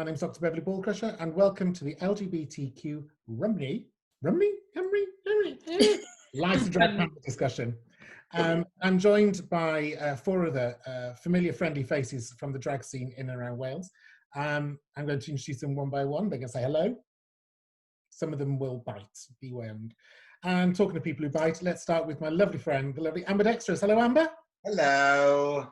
My name's Dr. Beverly Ball Crusher, and welcome to the LGBTQymru Life to Drag panel discussion. I'm joined by four other familiar, friendly faces from the drag scene in and around Wales. I'm going to introduce them one by one. They're going to say hello. Some of them will bite, be warned. And talking to people who bite, let's start with my lovely friend, the lovely Amber Dextrous. Hello, Amber. Hello.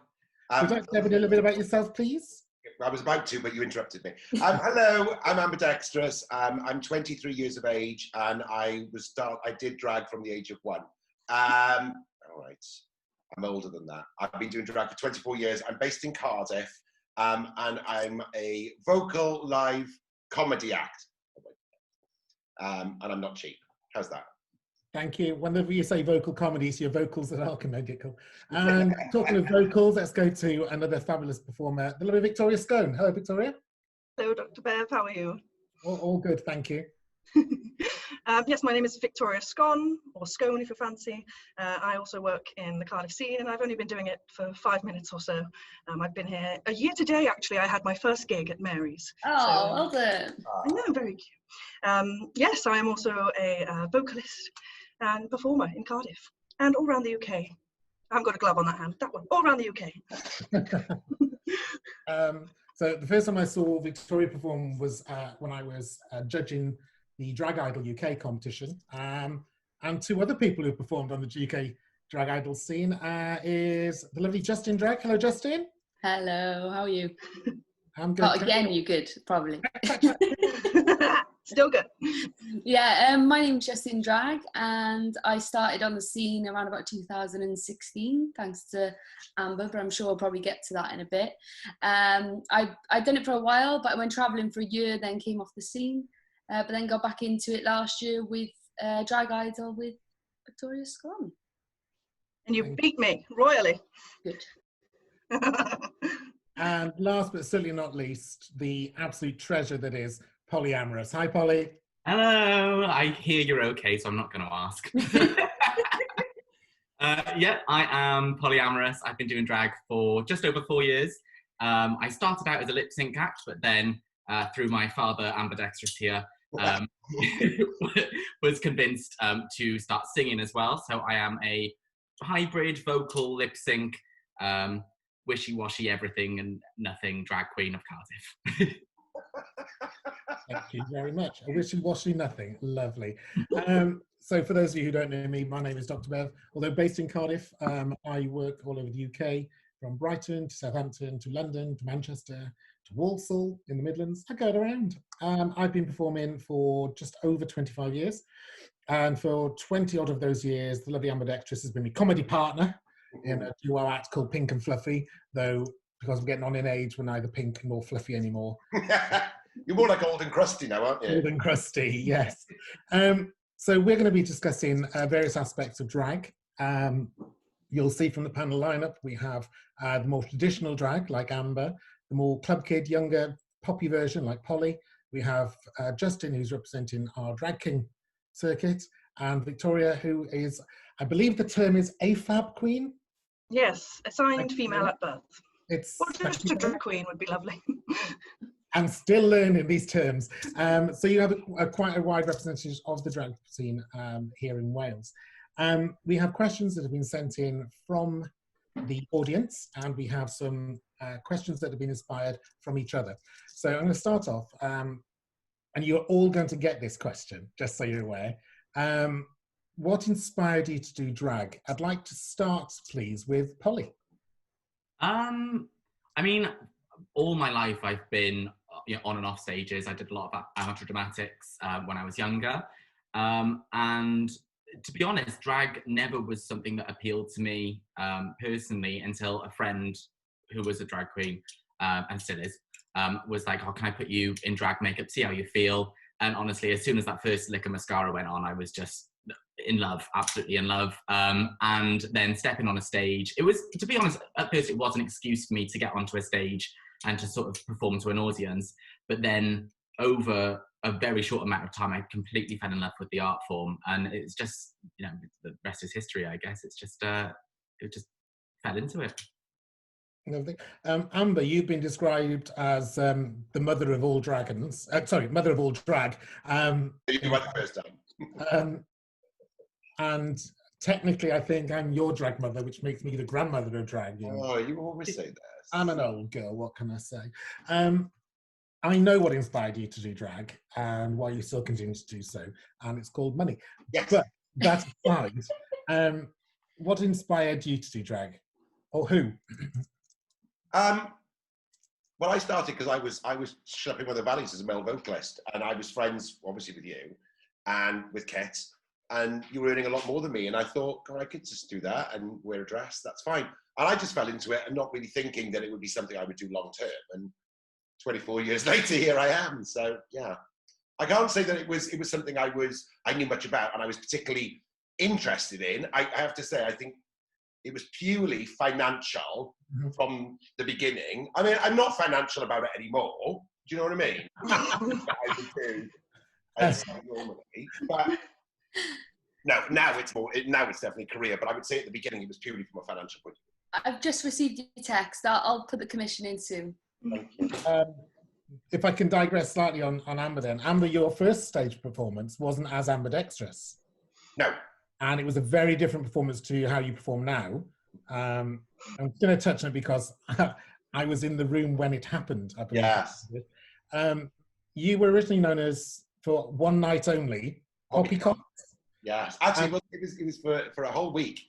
Would you like to tell me a little bit about yourself, please? I was about to, but you interrupted me. Hello, I'm Amber Dextrous. I'm 23 years of age, and I did drag from the age of 1. All right, I'm older than that. I've been doing drag for 24 years. I'm based in Cardiff, and I'm a vocal live comedy act. And I'm not cheap. How's that? Thank you. Whenever you say vocal comedies, your vocals that are comedical. And talking of vocals, let's go to another fabulous performer, the lovely Victoria Scone. Hello, Victoria. Hello, Dr. Bev. How are you? All good, thank you. Yes, my name is Victoria Scone, or Scone if you fancy. I also work in the Cardiff scene, and I've only been doing it for 5 minutes or so. I've been here a year today, actually. I had my first gig at Mary's. Oh, well done. I know, very cute. Yes, I am also a vocalist and performer in Cardiff and all around the UK. I haven't got a glove on that hand, that one, all around the UK. So the first time I saw Victoria perform was when I was judging the Drag Idol UK competition. And two other people who performed on the UK Drag Idol scene is the lovely Justin Drag. Hello, Justin. Hello, how are you? I'm good. Not again, you good, probably. Still good. Yeah, my name's Justin Drag, and I started on the scene around about 2016, thanks to Amber, but I'm sure I'll probably get to that in a bit. I'd done it for a while, but I went travelling for a year, then came off the scene, but then got back into it last year with Drag Idol with Victoria Scone. And you beat me royally. Good. And last but certainly not least, the absolute treasure that is Polly Amorous. Hi, Polly. Hello. I hear you're okay, so I'm not going to ask. Yeah, I am Polly Amorous. I've been doing drag for just over 4 years. I started out as a lip sync act, but then through my father, Amber Dextrous here, was convinced to start singing as well. So I am a hybrid vocal lip sync, wishy-washy everything and nothing drag queen of Cardiff. Thank you very much. A wishy-washy nothing. Lovely. So for those of you who don't know me, my name is Dr. Bev. Although based in Cardiff, I work all over the UK, from Brighton to Southampton to London to Manchester to Walsall in the Midlands. I go around. I've been performing for just over 25 years. And for 20 odd of those years, the lovely Amber Dextrous has been my comedy partner in a duo act called Pink and Fluffy, though because I'm getting on in age, we're neither pink nor fluffy anymore. You're more like old and crusty now, aren't you? Old and crusty, yes. So we're going to be discussing various aspects of drag. You'll see from the panel lineup, we have the more traditional drag, like Amber, the more club kid, younger, poppy version, like Polly. We have Justin, who's representing our drag king circuit, and Victoria, who is, I believe the term is AFAB queen? Yes, assigned female at birth. Or just a drag queen would be lovely. I'm still learning these terms. So you have quite a wide representation of the drag scene here in Wales. We have questions that have been sent in from the audience, and we have some questions that have been inspired from each other. So I'm going to start off, and you're all going to get this question, just so you're aware. What inspired you to do drag? I'd like to start, please, with Polly. I mean, all my life I've been on and off stages. I did a lot of amateur dramatics when I was younger. And to be honest, drag never was something that appealed to me personally until a friend who was a drag queen, and still is, was like, oh, can I put you in drag makeup, see how you feel? And honestly, as soon as that first lick of mascara went on, I was just in love, absolutely in love. And then stepping on a stage, it was, to be honest, at first it was an excuse for me to get onto a stage and to sort of perform to an audience. But then over a very short amount of time, I completely fell in love with the art form. And it's just, you know, the rest is history, I guess. It's just, it just fell into it. Lovely. Amber, you've been described as the mother of all dragons. Sorry, mother of all drag. You went the first time. And technically, I think I'm your drag mother, which makes me the grandmother of drag. Oh, you always say that. I'm an old girl, what can I say? I know what inspired you to do drag and why you still continue to do so, and it's called money. Yes. But that aside, what inspired you to do drag? Or who? Well, I started because I was shopping with the Valleys as a male vocalist, and I was friends, obviously, with you and with Keetch, and you were earning a lot more than me, and I thought, God, I could just do that and wear a dress, that's fine. And I just fell into it and not really thinking that it would be something I would do long term. And 24 years later, here I am. So yeah, I can't say that it was something I knew much about and I was particularly interested in. I have to say, I think it was purely financial from the beginning. I mean, I'm not financial about it anymore. Do you know what I mean? I would do normally, but no, now it's definitely career. But I would say at the beginning, it was purely from a financial point of view. I've just received your text. I'll put the commission in soon. Thank you. If I can digress slightly on Amber then. Amber, your first stage performance wasn't as Amber Dextrous. No. And it was a very different performance to how you perform now. I'm going to touch on it because I was in the room when it happened. I believe. Yes. You were originally known as, for one night only, Poppycock. Yes. Actually, it was for a whole week.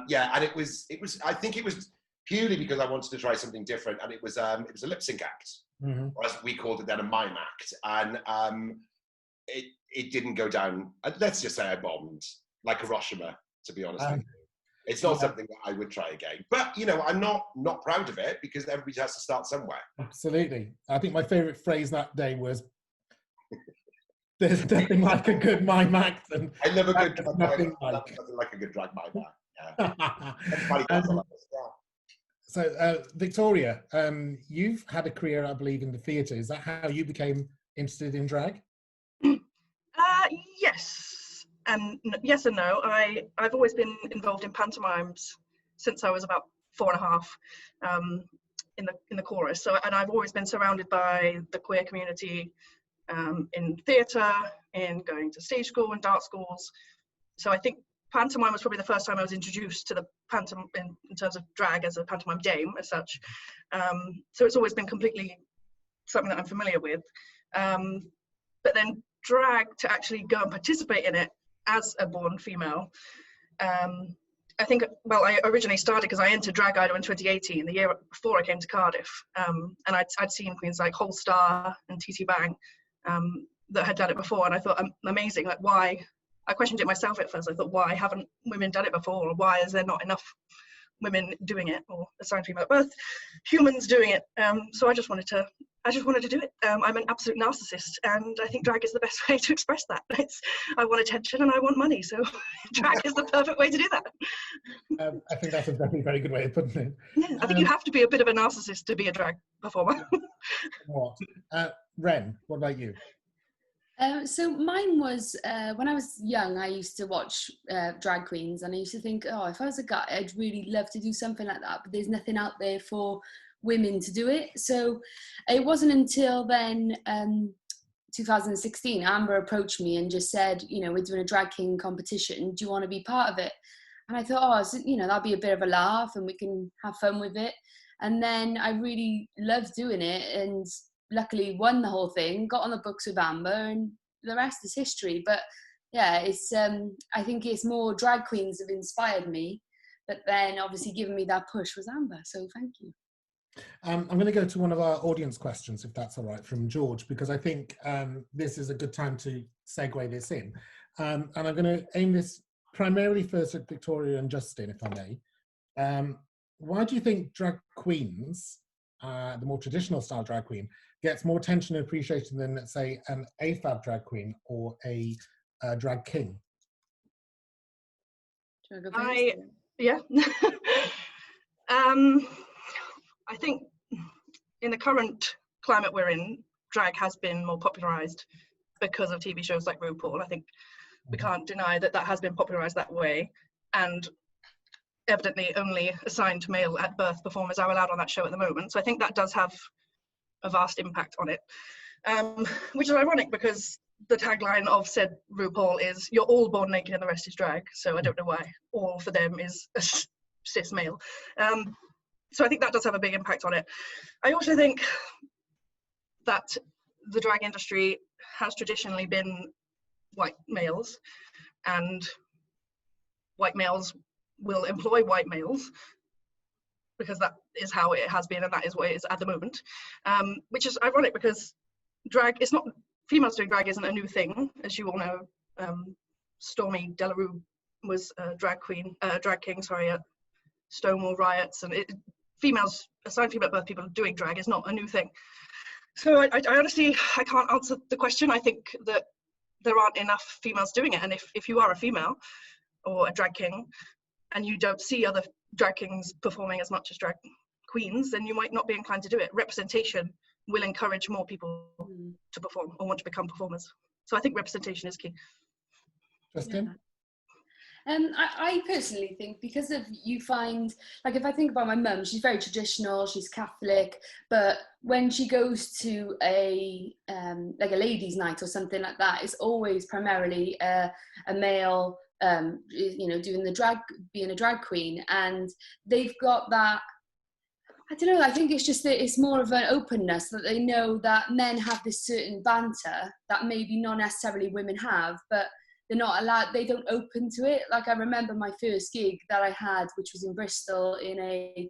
Yeah, and it was. I think it was purely because I wanted to try something different, and it was a lip sync act, or as we called it then, a mime act, and it didn't go down. Let's just say I bombed like Hiroshima. To be honest with you, it's not something that I would try again. But you know, I'm not proud of it because everybody has to start somewhere. Absolutely. I think my favourite phrase that day was, "There's nothing like a good mime act." And I love a good drag nothing mime. like. Nothing like a good drag mime act. So, Victoria, you've had a career, I believe, in the theatre. Is that how you became interested in drag? Yes, and yes and no. I've always been involved in pantomimes since I was about 4.5, in the chorus. So, and I've always been surrounded by the queer community, in theatre, in going to stage school and dance schools. So I think pantomime was probably the first time I was introduced to the pantomime in terms of drag as a pantomime dame as such. So it's always been completely something that I'm familiar with. But then drag, to actually go and participate in it as a born female, I think, well, I originally started because I entered Drag Idol in 2018, the year before I came to Cardiff. And I'd seen queens like Holstar and TT Bang that had done it before. And I thought, amazing, like why? I questioned it myself at first. I thought, why haven't women done it before? Or why is there not enough women doing it, or assigned female at birth, humans doing it? So I just wanted to do it. I'm an absolute narcissist, and I think drag is the best way to express that. I want attention and I want money, so drag is the perfect way to do that. I think that's a very, very good way of putting it. Yeah, I think you have to be a bit of a narcissist to be a drag performer. Ren, what about you? So mine was, when I was young, I used to watch drag queens, and I used to think, oh, if I was a guy, I'd really love to do something like that, but there's nothing out there for women to do it. So it wasn't until then, 2016, Amber approached me and just said, you know, we're doing a drag king competition, do you want to be part of it? And I thought, oh, so, you know, that'd be a bit of a laugh and we can have fun with it. And then I really loved doing it, and luckily won the whole thing, got on the books with Amber, and the rest is history. But yeah, it's I think it's more drag queens have inspired me, but then obviously giving me that push was Amber, so thank you. I'm going to go to one of our audience questions, if that's all right, from George, because I think this is a good time to segue this in. And I'm going to aim this primarily first at Victoria and Justin, if I may. Why do you think drag queens, the more traditional style drag queen, gets more attention and appreciation than, let's say, an AFAB drag queen or a drag king? Do you want to go first? I think in the current climate we're in, drag has been more popularized because of TV shows like RuPaul. I think we can't deny that that has been popularized that way. And evidently only assigned male at birth performers are allowed on that show at the moment. So I think that does have a vast impact on it, which is ironic because the tagline of said RuPaul is "You're all born naked and the rest is drag." So I don't know why all for them is a cis male. So I think that does have a big impact on it. I also think that the drag industry has traditionally been white males, and white males will employ white males because that is how it has been and that is what it is at the moment, which is ironic because drag, it's not, females doing drag isn't a new thing. As you all know, Stormy Delarue was a drag king, at Stonewall riots, and females, assigned female birth people doing drag is not a new thing. So I honestly, I can't answer the question. I think that there aren't enough females doing it, and if you are a female or a drag king and you don't see other drag kings performing as much as drag queens, then you might not be inclined to do it. Representation will encourage more people to perform or want to become performers. So I think representation is key. Justin? Yeah. I personally think because of, you find, like if I think about my mum, she's very traditional, she's Catholic, but when she goes to a like a ladies' night or something like that, it's always primarily a male, you know, doing the drag, being a drag queen, and they've got that, I don't know, I think it's just that it's more of an openness that they know that men have this certain banter that maybe not necessarily women have, but they're not allowed, they don't open to it. Like I remember my first gig that I had, which was in Bristol in a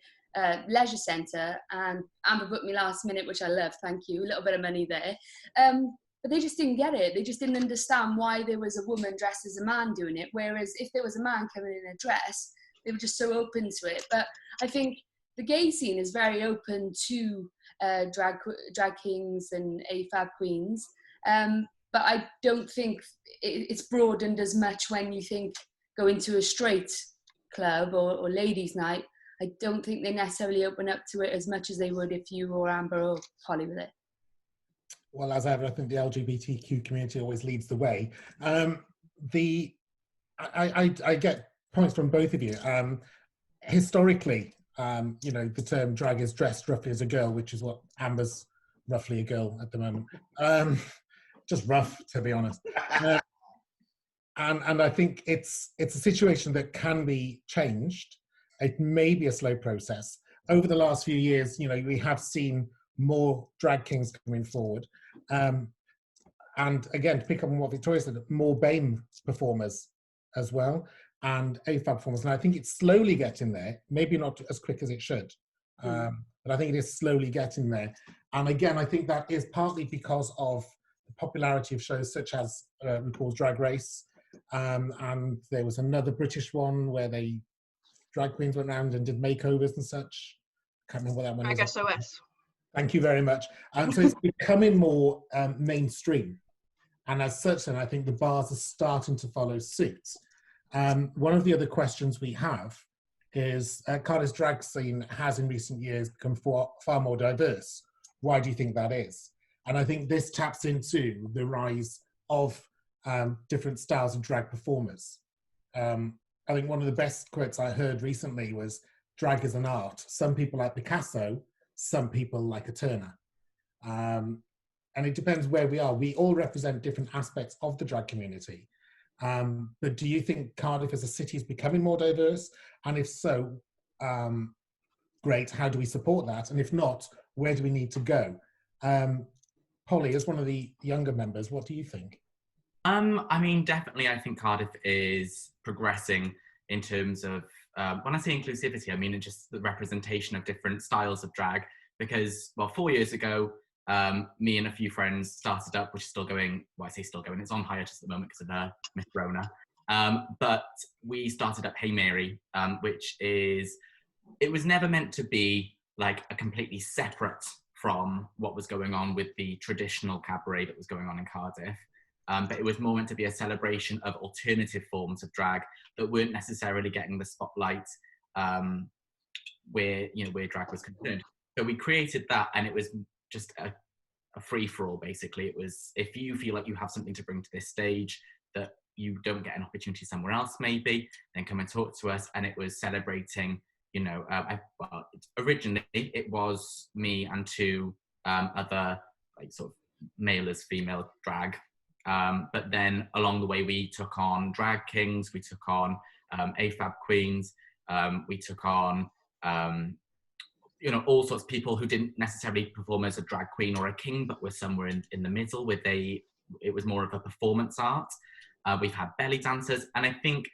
leisure centre, and Amber booked me last minute, which I love, thank you, a little bit of money there. But they just didn't get it. They just didn't understand why there was a woman dressed as a man doing it. Whereas if there was a man coming in a dress, they were just so open to it. But I think the gay scene is very open to drag kings and AFAB queens. But I don't think it's broadened as much when you think go into a straight club or ladies' night. I don't think they necessarily open up to it as much as they would if you or Amber or Holly with it. Well, as ever, I think the LGBTQ community always leads the way. I get points from both of you. Historically, you know, the term drag is dressed roughly as a girl, which is what Amber's roughly a girl at the moment. Just rough, to be honest. And I think it's a situation that can be changed. It may be a slow process. Over the last few years, you know, we have seen more drag kings coming forward. And again, to pick up on what Victoria said, more BAME performers as well, and AFAB performers. And I think it's slowly getting there, maybe not as quick as it should, but I think it is slowly getting there. And again, I think that is partly because of the popularity of shows such as RuPaul's Drag Race, and there was another British one where drag queens went around and did makeovers and such. I can't remember what that one is. I guess OS. Thank you very much. So it's becoming more mainstream. And as such, then I think the bars are starting to follow suit. One of the other questions we have is Cardiff's drag scene has in recent years become far more diverse. Why do you think that is? And I think this taps into the rise of different styles of drag performers. I think one of the best quotes I heard recently was, drag is an art. Some people like Picasso, some people like a Turner. And it depends where we are. We all represent different aspects of the drag community. But do you think Cardiff as a city is becoming more diverse? And if so, great, how do we support that? And if not, where do we need to go? Polly, as one of the younger members, what do you think? I mean, definitely, I think Cardiff is progressing in terms of, when I say inclusivity, I mean just the representation of different styles of drag. Because, well, 4 years ago, me and a few friends started up, which is still going, well, I say still going, it's on hiatus at the moment because of Miss Rona. But we started up Hey Mary, which is, it was never meant to be like a completely separate from what was going on with the traditional cabaret that was going on in Cardiff. But it was more meant to be a celebration of alternative forms of drag that weren't necessarily getting the spotlight where drag was concerned. So we created that, and it was just a free-for-all, basically. It was, if you feel like you have something to bring to this stage that you don't get an opportunity somewhere else, maybe, then come and talk to us. And it was celebrating, you know, well, originally it was me and two other like sort of male as female drag. But then along the way, we took on drag kings, we took on AFAB queens, we took on, you know, all sorts of people who didn't necessarily perform as a drag queen or a king, but were somewhere in the middle with it was more of a performance art. We've had belly dancers, and I think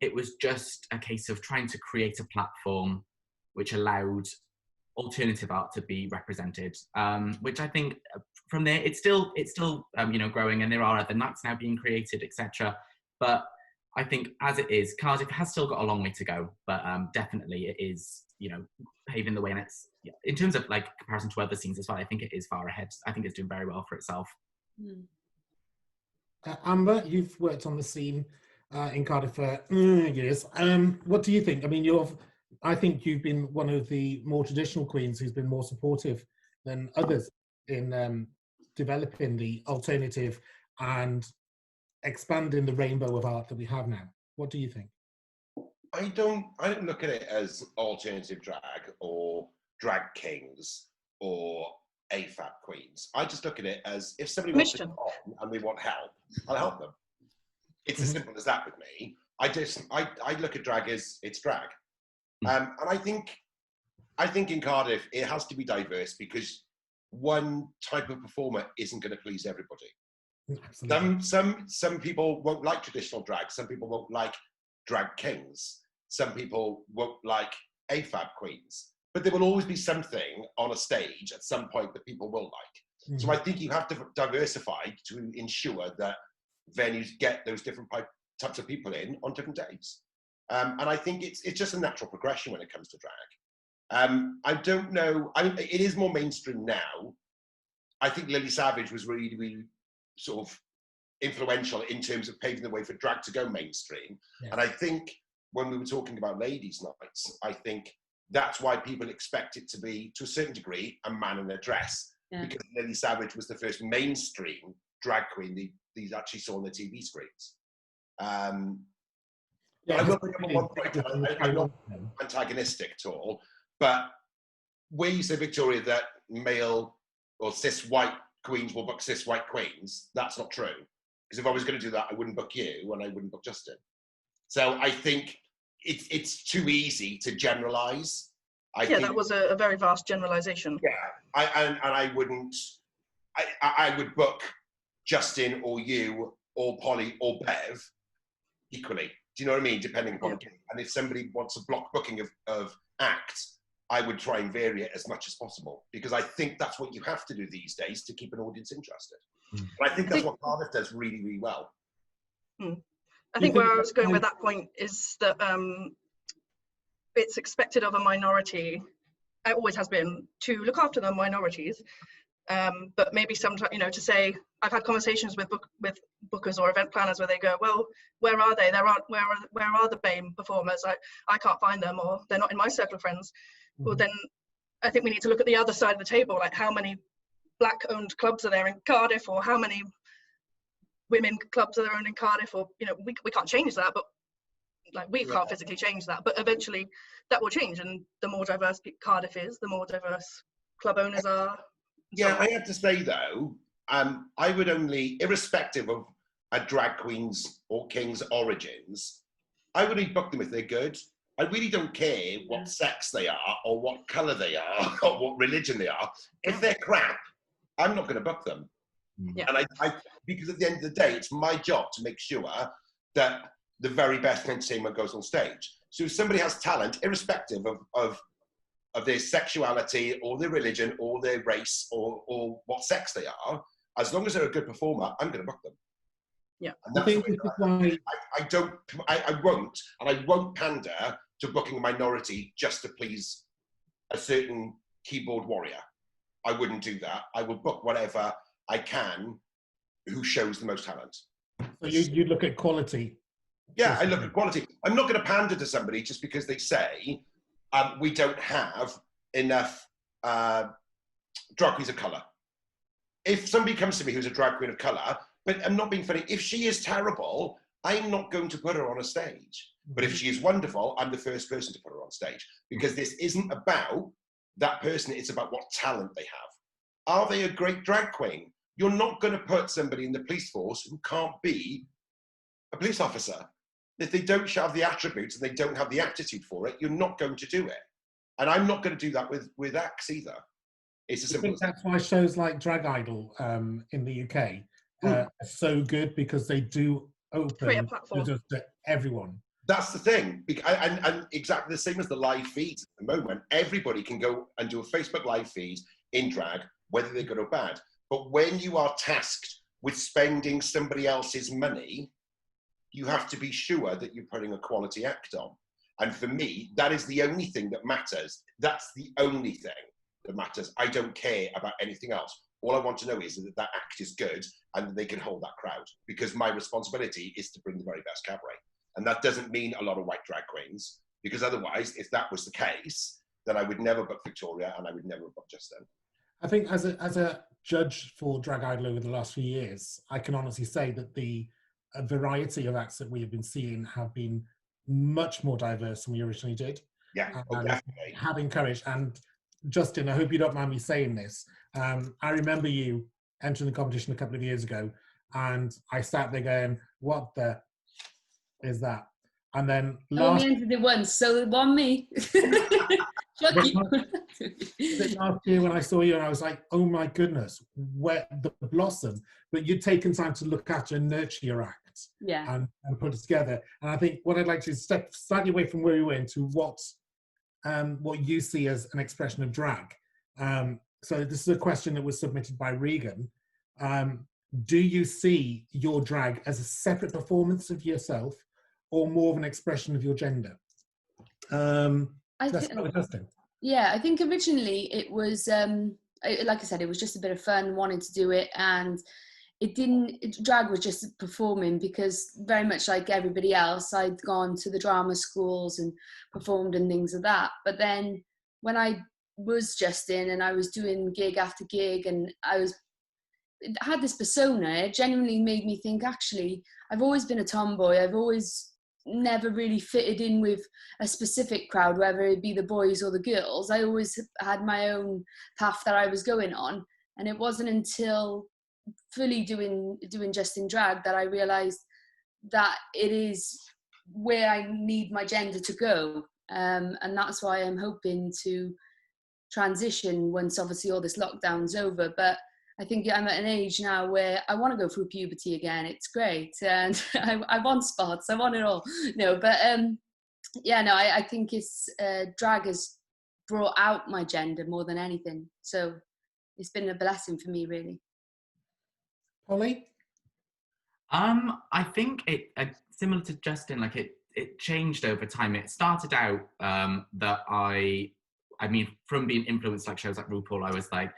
it was just a case of trying to create a platform which allowed alternative art to be represented, which I think from there it's still you know, growing, and there are other nights now being created, etc. But I think as it is, Cardiff has still got a long way to go, but definitely it is, you know, paving the way, and it's, in terms of like comparison to other scenes as well, I think it is far ahead. I think it's doing very well for itself. Amber, you've worked on the scene in Cardiff for years. What do you think? I mean, I think you've been one of the more traditional queens who's been more supportive than others in developing the alternative and expanding the rainbow of art that we have now. What do you think? I don't look at it as alternative drag or drag kings or AFAB queens. I just look at it as, if somebody wants to come on and we want help, I'll help them. It's as simple as that with me. I look at drag as it's drag. And I think in Cardiff it has to be diverse, because one type of performer isn't going to please everybody. Absolutely. Some people won't like traditional drag. Some people won't like drag kings. Some people won't like AFAB queens. But there will always be something on a stage at some point that people will like. So I think you have to diversify to ensure that venues get those different types of people in on different days. And I think it's just a natural progression when it comes to drag. I don't know, I mean, it is more mainstream now. I think Lily Savage was really, really sort of influential in terms of paving the way for drag to go mainstream. Yes. And I think when we were talking about ladies' nights, I think that's why people expect it to be, to a certain degree, a man in a dress. Yeah. Because Lily Savage was the first mainstream drag queen these actually saw on the TV screens. Yeah, I will pick up on one point. I'm not antagonistic at all, but where you say, Victoria, that male or cis white queens will book cis white queens, that's not true. Because if I was going to do that, I wouldn't book you and I wouldn't book Justin. So I think it's too easy to generalise. I think that was a very vast generalisation. Yeah, I would book Justin or you or Polly or Bev equally. Do you know what I mean? Depending upon the, and if somebody wants a block booking of acts, I would try and vary it as much as possible, because I think that's what you have to do these days to keep an audience interested. And I think that's what Cardiff does really, really well. I think where I was going with that point is that it's expected of a minority, it always has been, to look after the minorities. But maybe sometimes, you know, to say, I've had conversations with bookers or event planners where they go, well, where are they? Where are the BAME performers? I can't find them, or they're not in my circle of friends. Well, then I think we need to look at the other side of the table, like how many Black-owned clubs are there in Cardiff, or how many women clubs are there in Cardiff, or, you know, we can't change that, but like we can't physically change that, but eventually that will change, and the more diverse Cardiff is, the more diverse club owners are. Yeah, I have to say though, I would only, irrespective of a drag queen's or king's origins, I would only book them if they're good. I really don't care what sex they are, or what colour they are, or what religion they are. If they're crap, I'm not going to book them. Yeah. And I, because at the end of the day, it's my job to make sure that the very best entertainment goes on stage. So if somebody has talent, irrespective of their sexuality or their religion or their race or what sex they are, as long as they're a good performer, I'm going to book them. Yeah, and that's I won't pander to booking a minority just to please a certain keyboard warrior. I wouldn't do that. I will book whatever I can who shows the most talent. So you look at quality. Yeah, I look at quality. I'm not going to pander to somebody just because they say we don't have enough drag queens of colour. If somebody comes to me who's a drag queen of colour, but I'm not being funny, if she is terrible I'm not going to put her on a stage. But if she is wonderful, I'm the first person to put her on stage, because this isn't about that person, it's about what talent they have. Are they a great drag queen? You're not going to put somebody in the police force who can't be a police officer. If they don't have the attributes and they don't have the aptitude for it, you're not going to do it. And I'm not going to do that with acts either. It's as simple as that. That's why shows like Drag Idol in the UK are so good, because they do Create a open platform. to everyone. That's the thing. And exactly the same as the live feeds at the moment. Everybody can go and do a Facebook live feed in drag, whether they're good or bad. But when you are tasked with spending somebody else's money, you have to be sure that you're putting a quality act on. And for me, that is the only thing that matters. That's the only thing that matters. I don't care about anything else. All I want to know is that that act is good and that they can hold that crowd, because my responsibility is to bring the very best cabaret. And that doesn't mean a lot of white drag queens, because otherwise, if that was the case, then I would never book Victoria and I would never book Justin. I think as a judge for Drag Idol over the last few years, I can honestly say that the variety of acts that we have been seeing have been much more diverse than we originally did. Yeah, and definitely. have encouraged. And Justin, I hope you don't mind me saying this. I remember you entering the competition a couple of years ago, and I sat there going, "What the is that?" And then last entered it once, so it won me. last year when I saw you, and I was like, "Oh my goodness, where the blossom!" But you'd taken time to look at and nurture your act, and put it together. And I think what I'd like to step slightly away from where we went to what you see as an expression of drag. So this is a question that was submitted by Regan. Do you see your drag as a separate performance of yourself, or more of an expression of your gender? Let's start with Justin. Yeah, I think originally it was, like I said, it was just a bit of fun, wanting to do it, and drag was just performing, because very much like everybody else, I'd gone to the drama schools and performed and things like that. But then when I was Justin and I was doing gig after gig, and I had this persona, it genuinely made me think, actually, I've always been a tomboy. I've always never really fitted in with a specific crowd, whether it be the boys or the girls. I always had my own path that I was going on. And it wasn't until fully doing Justin Drag that I realized that it is where I need my gender to go. And that's why I'm hoping to transition once obviously all this lockdown's over. But I think I'm at an age now where I want to go through puberty again. It's great. And I want spots. I want it all. No, but I think it's drag has brought out my gender more than anything. So it's been a blessing for me, really. Polly? I think it similar to Justin, like it changed over time. It started out that I mean, from being influenced like shows like RuPaul, I was like,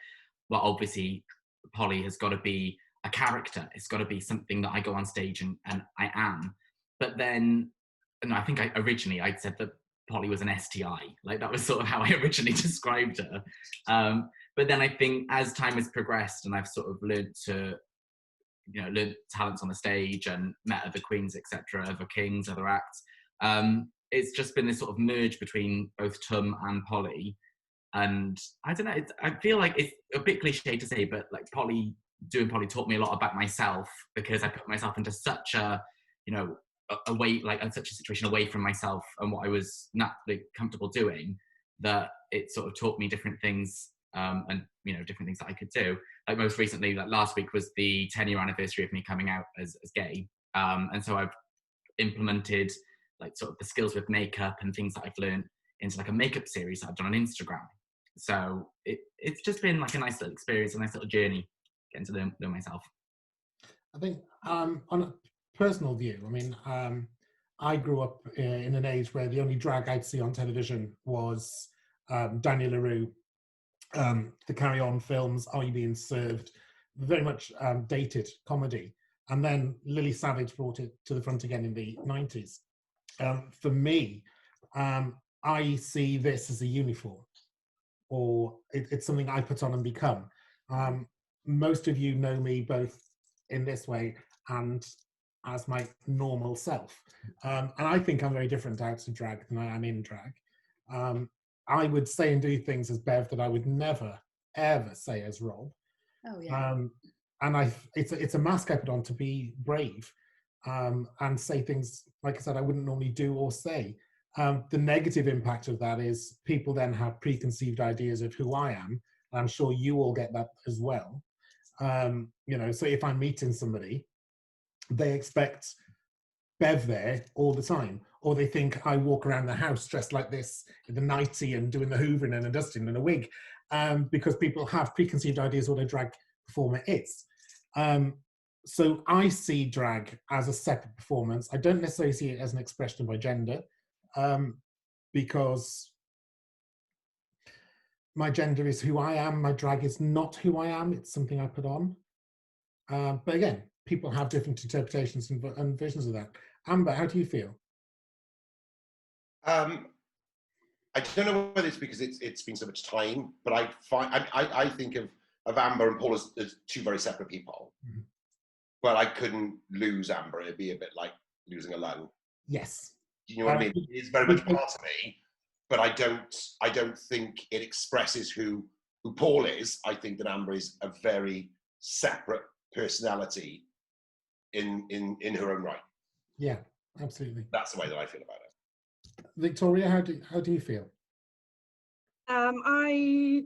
well, obviously Polly has got to be a character. It's got to be something that I go on stage and I am. But then, and I think I'd said that Polly was an STI. Like that was sort of how I originally described her. But then I think as time has progressed and I've sort of learned talents on the stage and met other queens, etc., other kings, other acts, it's just been this sort of merge between both Tum and Polly. And I don't know, I feel like it's a bit cliche to say, but like doing Polly taught me a lot about myself, because I put myself into such a, such a situation away from myself and what I was not really comfortable doing, that it sort of taught me different things, and different things that I could do. Like most recently, like last week was the 10-year anniversary of me coming out as gay, and so I've implemented like sort of the skills with makeup and things that I've learned into like a makeup series that I've done on Instagram. So it's just been like a nice little experience, a nice little journey getting to know myself. I think on a personal view, I mean, I grew up in an age where the only drag I'd see on television was Daniel LaRue, the Carry On films, Are You Being Served, very much dated comedy. And then Lily Savage brought it to the front again in the 90s. For me, I see this as a uniform, or it's something I put on and become. Most of you know me both in this way, and as my normal self. And I think I'm very different out of drag than I am in drag. I would say and do things as Bev that I would never, ever say as Rob. Oh, yeah. And it's a mask I put on to be brave and say things, like I said, I wouldn't normally do or say. The negative impact of that is people then have preconceived ideas of who I am. And I'm sure you all get that as well. You know, so if I'm meeting somebody, they expect Bev there all the time, or they think I walk around the house dressed like this in the nightie and doing the hoovering and a dusting and a wig, because people have preconceived ideas what a drag performer is. So I see drag as a separate performance. I don't necessarily see it as an expression of my gender, because my gender is who I am. My drag is not who I am. It's something I put on. But again, people have different interpretations and visions of that. Amber, how do you feel? I don't know whether it's because it's been so much time, but I think of Amber and Paul as two very separate people. Mm-hmm. But I couldn't lose Amber. It'd be a bit like losing a lung. Yes. You know what I mean? It's very much part of me, but I don't think it expresses who Paul is. I think that Amber is a very separate personality in her own right. Yeah, absolutely. That's the way that I feel about it. Victoria, how do you feel? I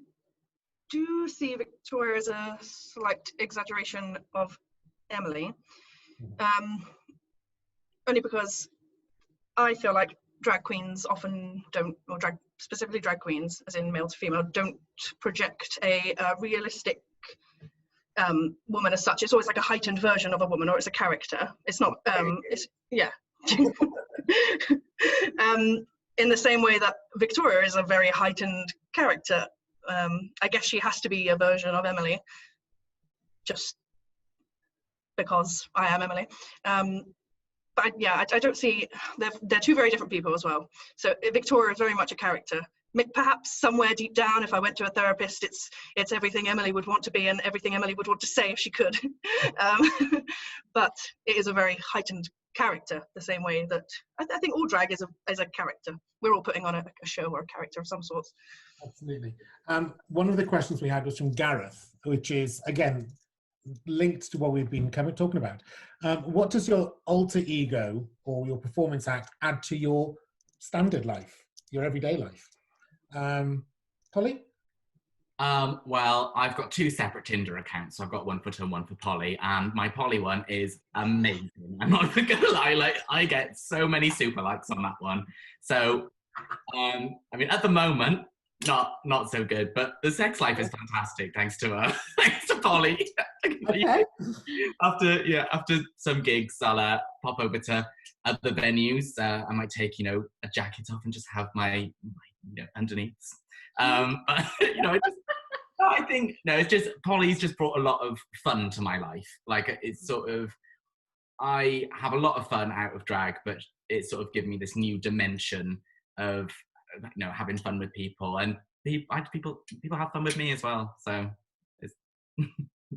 do see Victoria as a slight exaggeration of Emily, only because I feel like drag queens often don't, or specifically drag queens, as in male to female, don't project a realistic woman as such. It's always like a heightened version of a woman, or it's a character. It's not. It's yeah. In the same way that Victoria is a very heightened character, I guess she has to be a version of Emily, just because I am Emily. But yeah, I don't see, they're two very different people as well. So Victoria is very much a character. Perhaps somewhere deep down, if I went to a therapist, it's everything Emily would want to be and everything Emily would want to say if she could. But it is a very heightened character, the same way that I think all drag is a character. We're all putting on a show or a character of some sort. Absolutely. One of the questions we had was from Gareth, which is, again, linked to what we've been talking about. What does your alter ego or your performance act add to your standard life, your everyday life? Polly? Well, I've got two separate Tinder accounts. So I've got one for Tom, one for Polly, and my Polly one is amazing. I'm not even gonna lie, like I get so many super likes on that one. So, I mean, at the moment, not so good, but the sex life is fantastic thanks to thanks to Polly. Okay. After some gigs, I'll pop over to other venues. I might take a jacket off and just have my underneath. But I think it's just Polly's just brought a lot of fun to my life. Like it's sort of, I have a lot of fun out of drag, but it's sort of given me this new dimension of having fun with people, and people have fun with me as well. So it's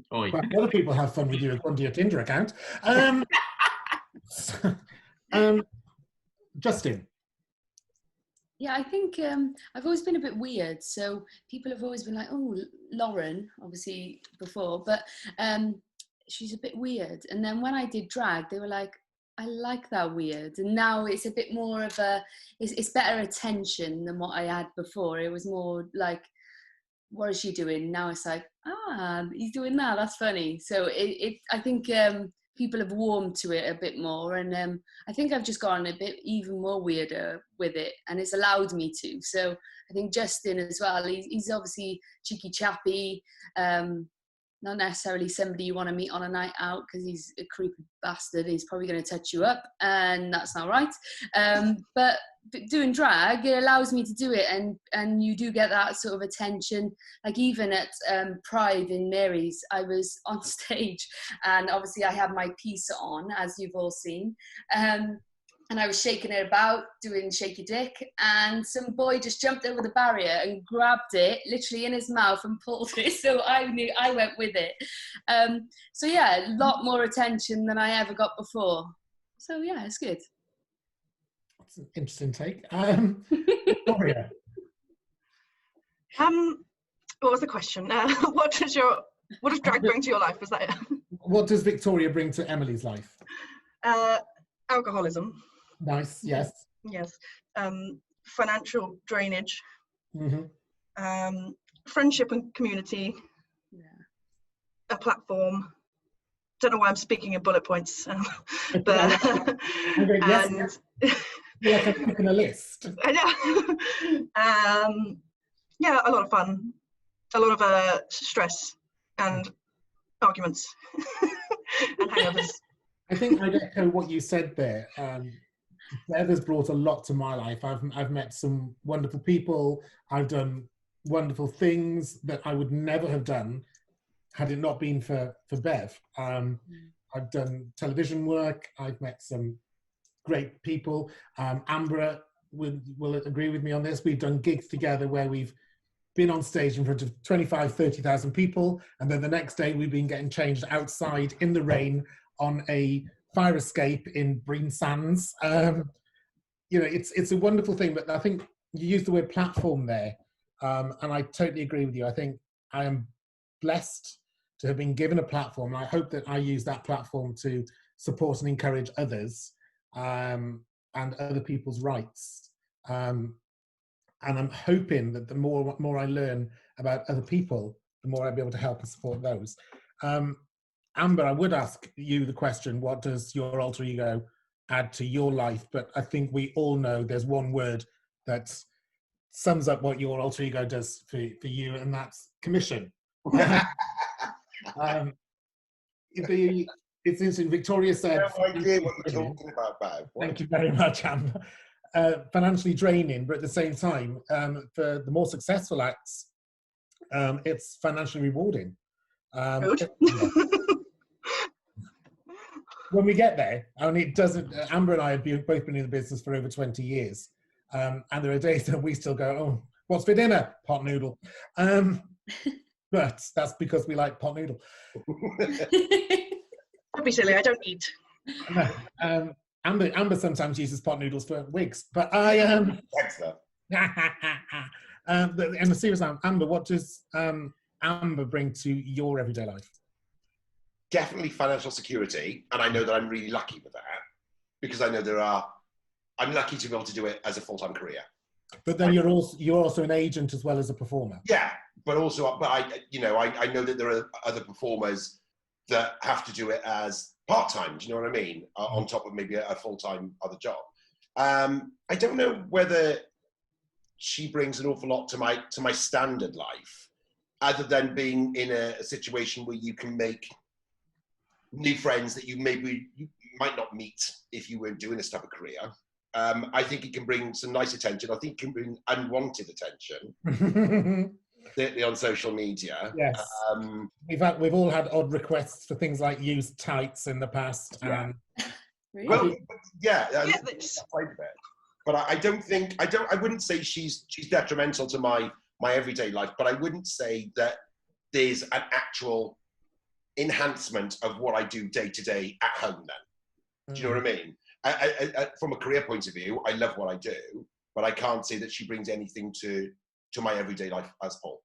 well, other people have fun with you according to your Tinder account. Justin. Yeah, I think I've always been a bit weird. So people have always been like, oh, Lauren, obviously before, but she's a bit weird. And then when I did drag, they were like, I like that weird. And now it's a bit more of it's better attention than what I had before. It was more like, what is she doing? Now it's like, he's doing that. That's funny. So I think people have warmed to it a bit more, and I think I've just gotten a bit even more weirder with it, and it's allowed me to. So I think Justin as well, he's obviously cheeky chappy, not necessarily somebody you want to meet on a night out because he's a creepy bastard. He's probably going to touch you up, and that's not right. But doing drag, it allows me to do it, and you do get that sort of attention. Like even at Pride in Mary's, I was on stage, and obviously I had my piece on, as you've all seen. and I was shaking it about, doing shaky dick, and some boy just jumped over the barrier and grabbed it literally in his mouth and pulled it. So I went with it. So yeah, a lot more attention than I ever got before. So yeah, it's good. That's an interesting take. Victoria. What was the question? What does drag bring to your life? Was that it? What does Victoria bring to Emily's life? Alcoholism. Nice, yes. Yes. Financial drainage. Mm-hmm. Friendship and community. Yeah. A platform. Don't know why I'm speaking in bullet points, but Yes. Like I'm making a list. Yeah, a lot of fun, a lot of stress and arguments and hangovers. I think I'd echo what you said there. Bev has brought a lot to my life. I've met some wonderful people. I've done wonderful things that I would never have done had it not been for Bev. I've done television work. I've met some great people. Amber will agree with me on this. We've done gigs together where we've been on stage in front of 25, 30,000 people, and then the next day we've been getting changed outside in the rain on a fire escape in Breen Sands. You know, it's a wonderful thing, but I think you used the word platform there, and I totally agree with you. I think I am blessed to have been given a platform, and I hope that I use that platform to support and encourage others and other people's rights. And I'm hoping that the more I learn about other people, the more I'll be able to help and support those. Amber, I would ask you the question, what does your alter ego add to your life? But I think we all know there's one word that sums up what your alter ego does for you, and that's commission. It's interesting, Victoria said... I have no idea what you're talking about, Bev. Thank you very much, Amber. Financially draining, but at the same time, for the more successful acts, it's financially rewarding. Good. When we get there, I mean, it doesn't. Amber and I have both been in the business for over 20 years, and there are days that we still go, "Oh, what's for dinner? Pot noodle." But that's because we like pot noodle. Don't be silly. I don't eat. No, Amber sometimes uses pot noodles for wigs, but I and the serious Amber, what does Amber bring to your everyday life? Definitely financial security, and I know that I'm really lucky with that because I know I'm lucky to be able to do it as a full-time career. But then you're also an agent as well as a performer. Yeah, but I know that there are other performers that have to do it as part-time. Do you know what I mean? On top of maybe a full-time other job. I don't know whether she brings an awful lot to my standard life, other than being in a situation where you can make new friends that you might not meet if you weren't doing this type of career. I think it can bring some nice attention. I think it can bring unwanted attention, certainly on social media. Yes. We've all had odd requests for things like used tights in the past. Yeah. Really? Well, yeah. But I wouldn't say she's detrimental to my everyday life, but I wouldn't say that there's an actual enhancement of what I do day to day at home then. Do you know what I mean? I, from a career point of view, I love what I do, but I can't say that she brings anything to my everyday life as Paul.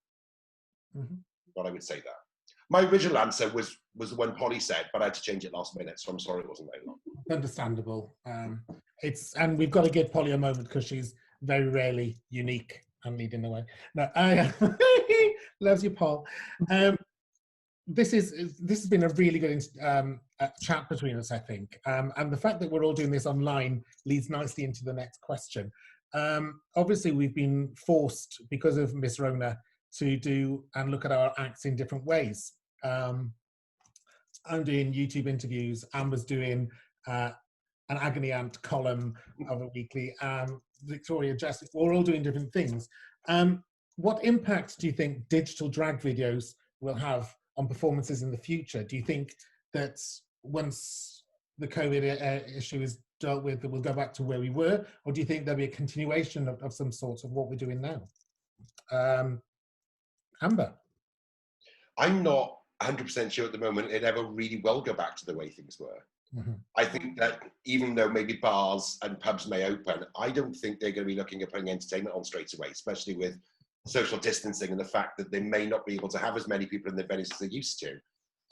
But I would say that. My original answer was the one Polly said, but I had to change it last minute, so I'm sorry it wasn't very long. Understandable. And we've got to give Polly a moment because she's very rarely unique and leading the way. No, loves you, Paul. This has been a really good chat between us, I think. And the fact that we're all doing this online leads nicely into the next question. Obviously, we've been forced, because of Miss Rona, to do and look at our acts in different ways. I'm doing YouTube interviews. Amber's doing an agony aunt column of a weekly. Victoria, Jessica, we're all doing different things. What impact do you think digital drag videos will have on performances in the future? Do you think that once the COVID issue is dealt with that we'll go back to where we were, or do you think there'll be a continuation of some sort of what we're doing now? Amber? I'm not 100% sure at the moment it ever really will go back to the way things were. I think that even though maybe bars and pubs may open, I don't think they're going to be looking at putting entertainment on straight away, especially with social distancing and the fact that they may not be able to have as many people in their venues as they used to.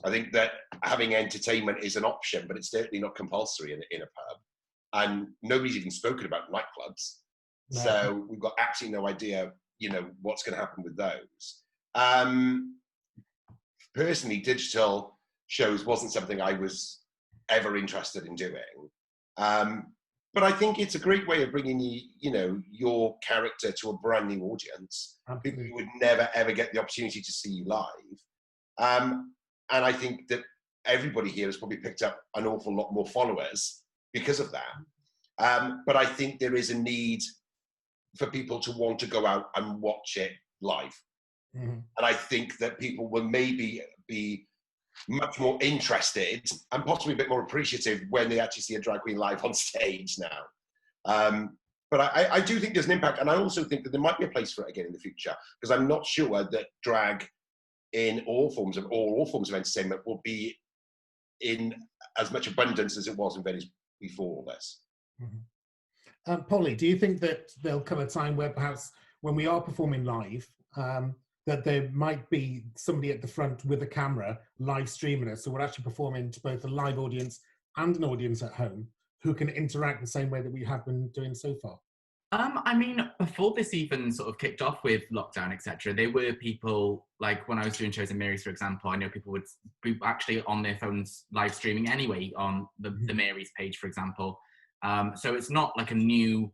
I think that having entertainment is an option, but it's certainly not compulsory in a pub. And nobody's even spoken about nightclubs. No. So we've got absolutely no idea, you know, what's going to happen with those. Personally, digital shows wasn't something I was ever interested in doing. But I think it's a great way of bringing you know, your character to a brand new audience. People who would never, ever get the opportunity to see you live. And I think that everybody here has probably picked up an awful lot more followers because of that. But I think there is a need for people to want to go out and watch it live. And I think that people will maybe be much more interested and possibly a bit more appreciative when they actually see a drag queen live on stage now. But I do think there's an impact, and I also think that there might be a place for it again in the future, because I'm not sure that drag in all forms of entertainment will be in as much abundance as it was in venues before all this. Polly, do you think that there'll come a time where perhaps when we are performing live, that there might be somebody at the front with a camera live streaming us, so we're actually performing to both a live audience and an audience at home who can interact the same way that we have been doing so far? I mean, before this even sort of kicked off with lockdown, etc., there were people, like when I was doing shows in Mary's, for example, I know people would be actually on their phones live streaming anyway on the Mary's page, for example. So it's not like a new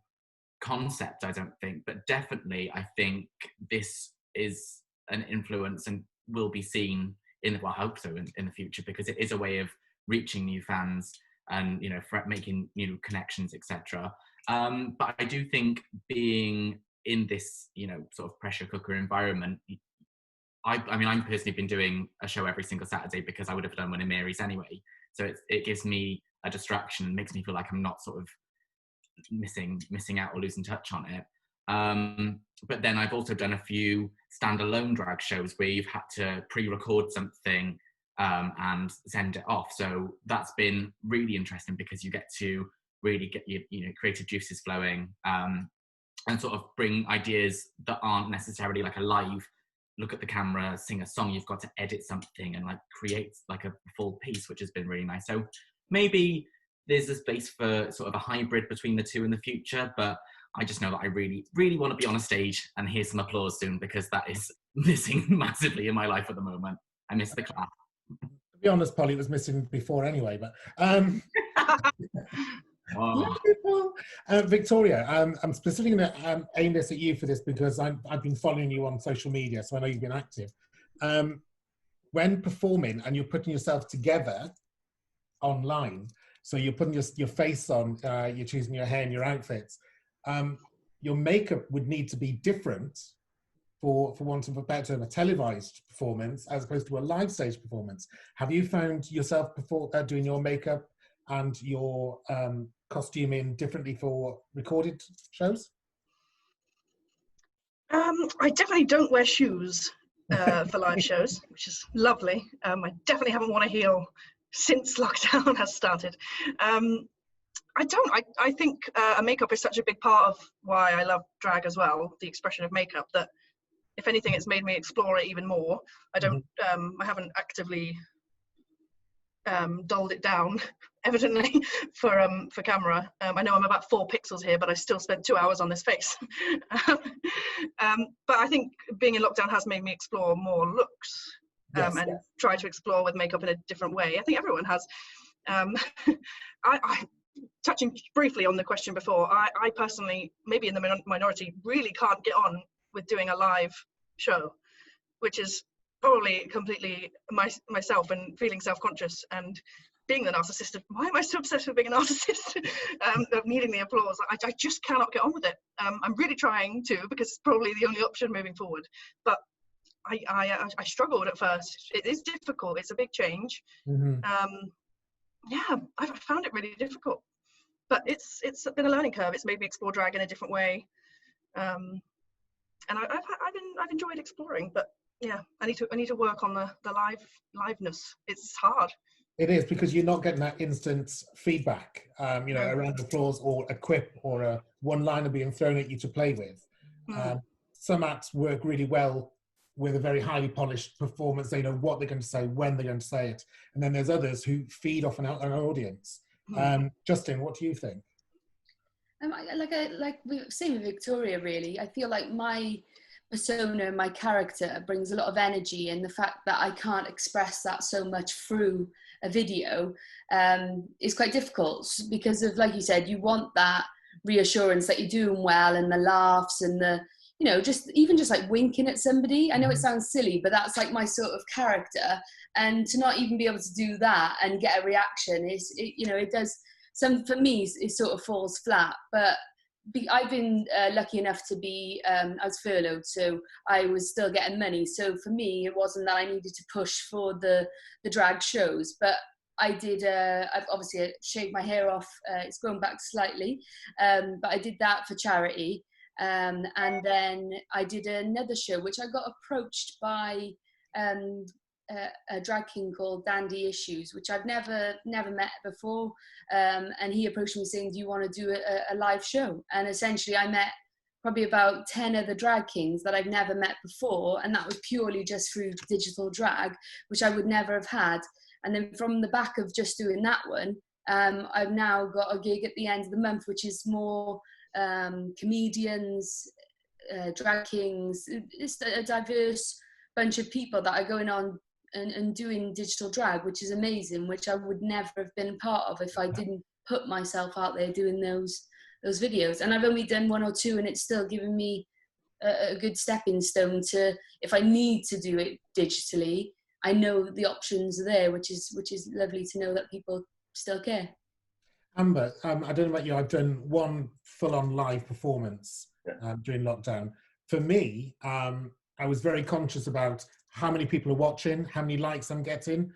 concept, I don't think, but definitely I think this is an influence and will be seen in, well, I hope so, in the future, because it is a way of reaching new fans and, you know, making new connections, etc. But I do think being in this, you know, sort of pressure cooker environment, I mean, I've personally been doing a show every single Saturday because I would have done one in Mary's anyway. So it gives me a distraction and makes me feel like I'm not sort of missing out or losing touch on it. But then I've also done a few standalone drag shows where you've had to pre-record something and send it off. So that's been really interesting because you get to really get your, you know, creative juices flowing and sort of bring ideas that aren't necessarily like a live look at the camera, sing a song. You've got to edit something and like create like a full piece, which has been really nice. So maybe there's a space for sort of a hybrid between the two in the future, but I just know that I really, really want to be on a stage and hear some applause soon, because that is missing massively in my life at the moment. I miss the clap. To be honest, Polly, it was missing before anyway, but... Victoria, I'm specifically going to aim this at you for this because I've been following you on social media, so I know you've been active. When performing and you're putting yourself together online, so you're putting your face on, you're choosing your hair and your outfits, your makeup would need to be different for want of a better term, a televised performance as opposed to a live stage performance. Have you found yourself doing your makeup and your costuming differently for recorded shows? I definitely don't wear shoes for live shows, which is lovely. I definitely haven't worn a heel since lockdown has started. I think makeup is such a big part of why I love drag as well, the expression of makeup, that if anything, it's made me explore it even more. I haven't actively dulled it down, evidently, for camera. I know I'm about 4 pixels here, but I still spent 2 hours on this face. But I think being in lockdown has made me explore more looks and try to explore with makeup in a different way. I think everyone has. I touching briefly on the question before, I personally, maybe in the minority, really can't get on with doing a live show, which is probably completely myself and feeling self-conscious and being the narcissist of, why am I so obsessed with being a narcissist, of needing the applause. I just cannot get on with it. I'm really trying to, because it's probably the only option moving forward, but I struggled at first. It is difficult, it's a big change. Yeah, I found it really difficult. but it's been a learning curve. It's made me explore drag in a different way, and I've enjoyed exploring. But yeah, I need to work on the liveness. It's hard. It is, because you're not getting that instant feedback, you know, No. a round of applause or a quip or a one-liner being thrown at you to play with. Some acts work really well with a very highly polished performance. They know what they're going to say, when they're going to say it. And then there's others who feed off an audience. Justin, what do you think? Like we same with Victoria, really. I feel like my persona, my character brings a lot of energy, and the fact that I can't express that so much through a video is quite difficult, because of, like you said, you want that reassurance that you're doing well, and the laughs and the, you know, just like winking at somebody. I know it sounds silly, but that's like my sort of character, and to not even be able to do that and get a reaction is, you know, it does some, for me, it sort of falls flat. But I've been lucky enough to be, I was furloughed, so I was still getting money. So for me, it wasn't that I needed to push for the drag shows, but I did, I've obviously shaved my hair off, it's grown back slightly, but I did that for charity. And then I did another show, which I got approached by a drag king called Dandy Issues, which I've never met before. And he approached me saying, do you want to do a live show? And essentially I met probably about 10 other drag kings that I've never met before. And that was purely just through digital drag, which I would never have had. And then from the back of just doing that one, I've now got a gig at the end of the month, which is more comedians, drag kings. It's a diverse bunch of people that are going on and doing digital drag, which is amazing, which I would never have been part of if I didn't put myself out there doing those videos. And I've only done one or two, and it's still given me a good stepping stone to, if I need to do it digitally, I know the options are there, which is lovely to know that people still care. Amber, I don't know about you, I've done one full-on live performance during lockdown. For me, I was very conscious about how many people are watching, how many likes I'm getting,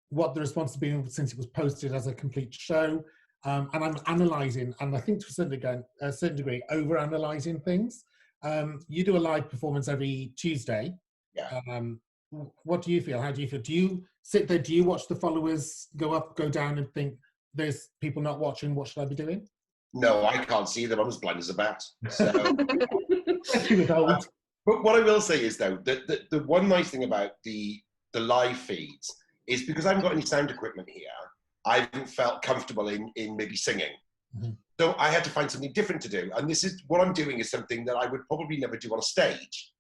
what the response has been since it was posted as a complete show. And I'm analysing, and I think to a certain degree, over-analysing things. You do a live performance every Tuesday. Yeah. What do you feel? How do you feel? Do you sit there, do you watch the followers go up, go down, and think, there's people not watching, what should I be doing? No, I can't see them. I'm as blind as a bat. So. But what I will say is, though, that the one nice thing about the live feeds is, because I haven't got any sound equipment here, I haven't felt comfortable in maybe singing. So I had to find something different to do. And this is what I'm doing, is something that I would probably never do on a stage,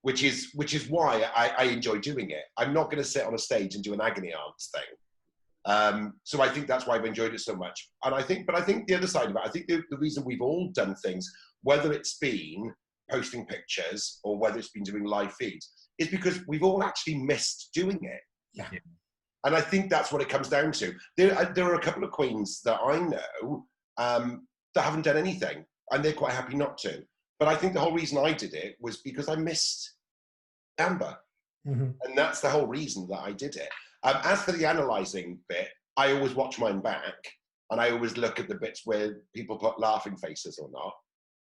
which is why I enjoy doing it. I'm not going to sit on a stage and do an agony arts thing. So I think that's why I've enjoyed it so much. And I think the other side of it, I think the reason we've all done things, whether it's been posting pictures or whether it's been doing live feeds, is because we've all actually missed doing it. Yeah. And I think that's what it comes down to. There are a couple of queens that I know that haven't done anything, and they're quite happy not to. But I think the whole reason I did it was because I missed Amber. And that's the whole reason that I did it. As for the analysing bit, I always watch mine back, and I always look at the bits where people put laughing faces or not.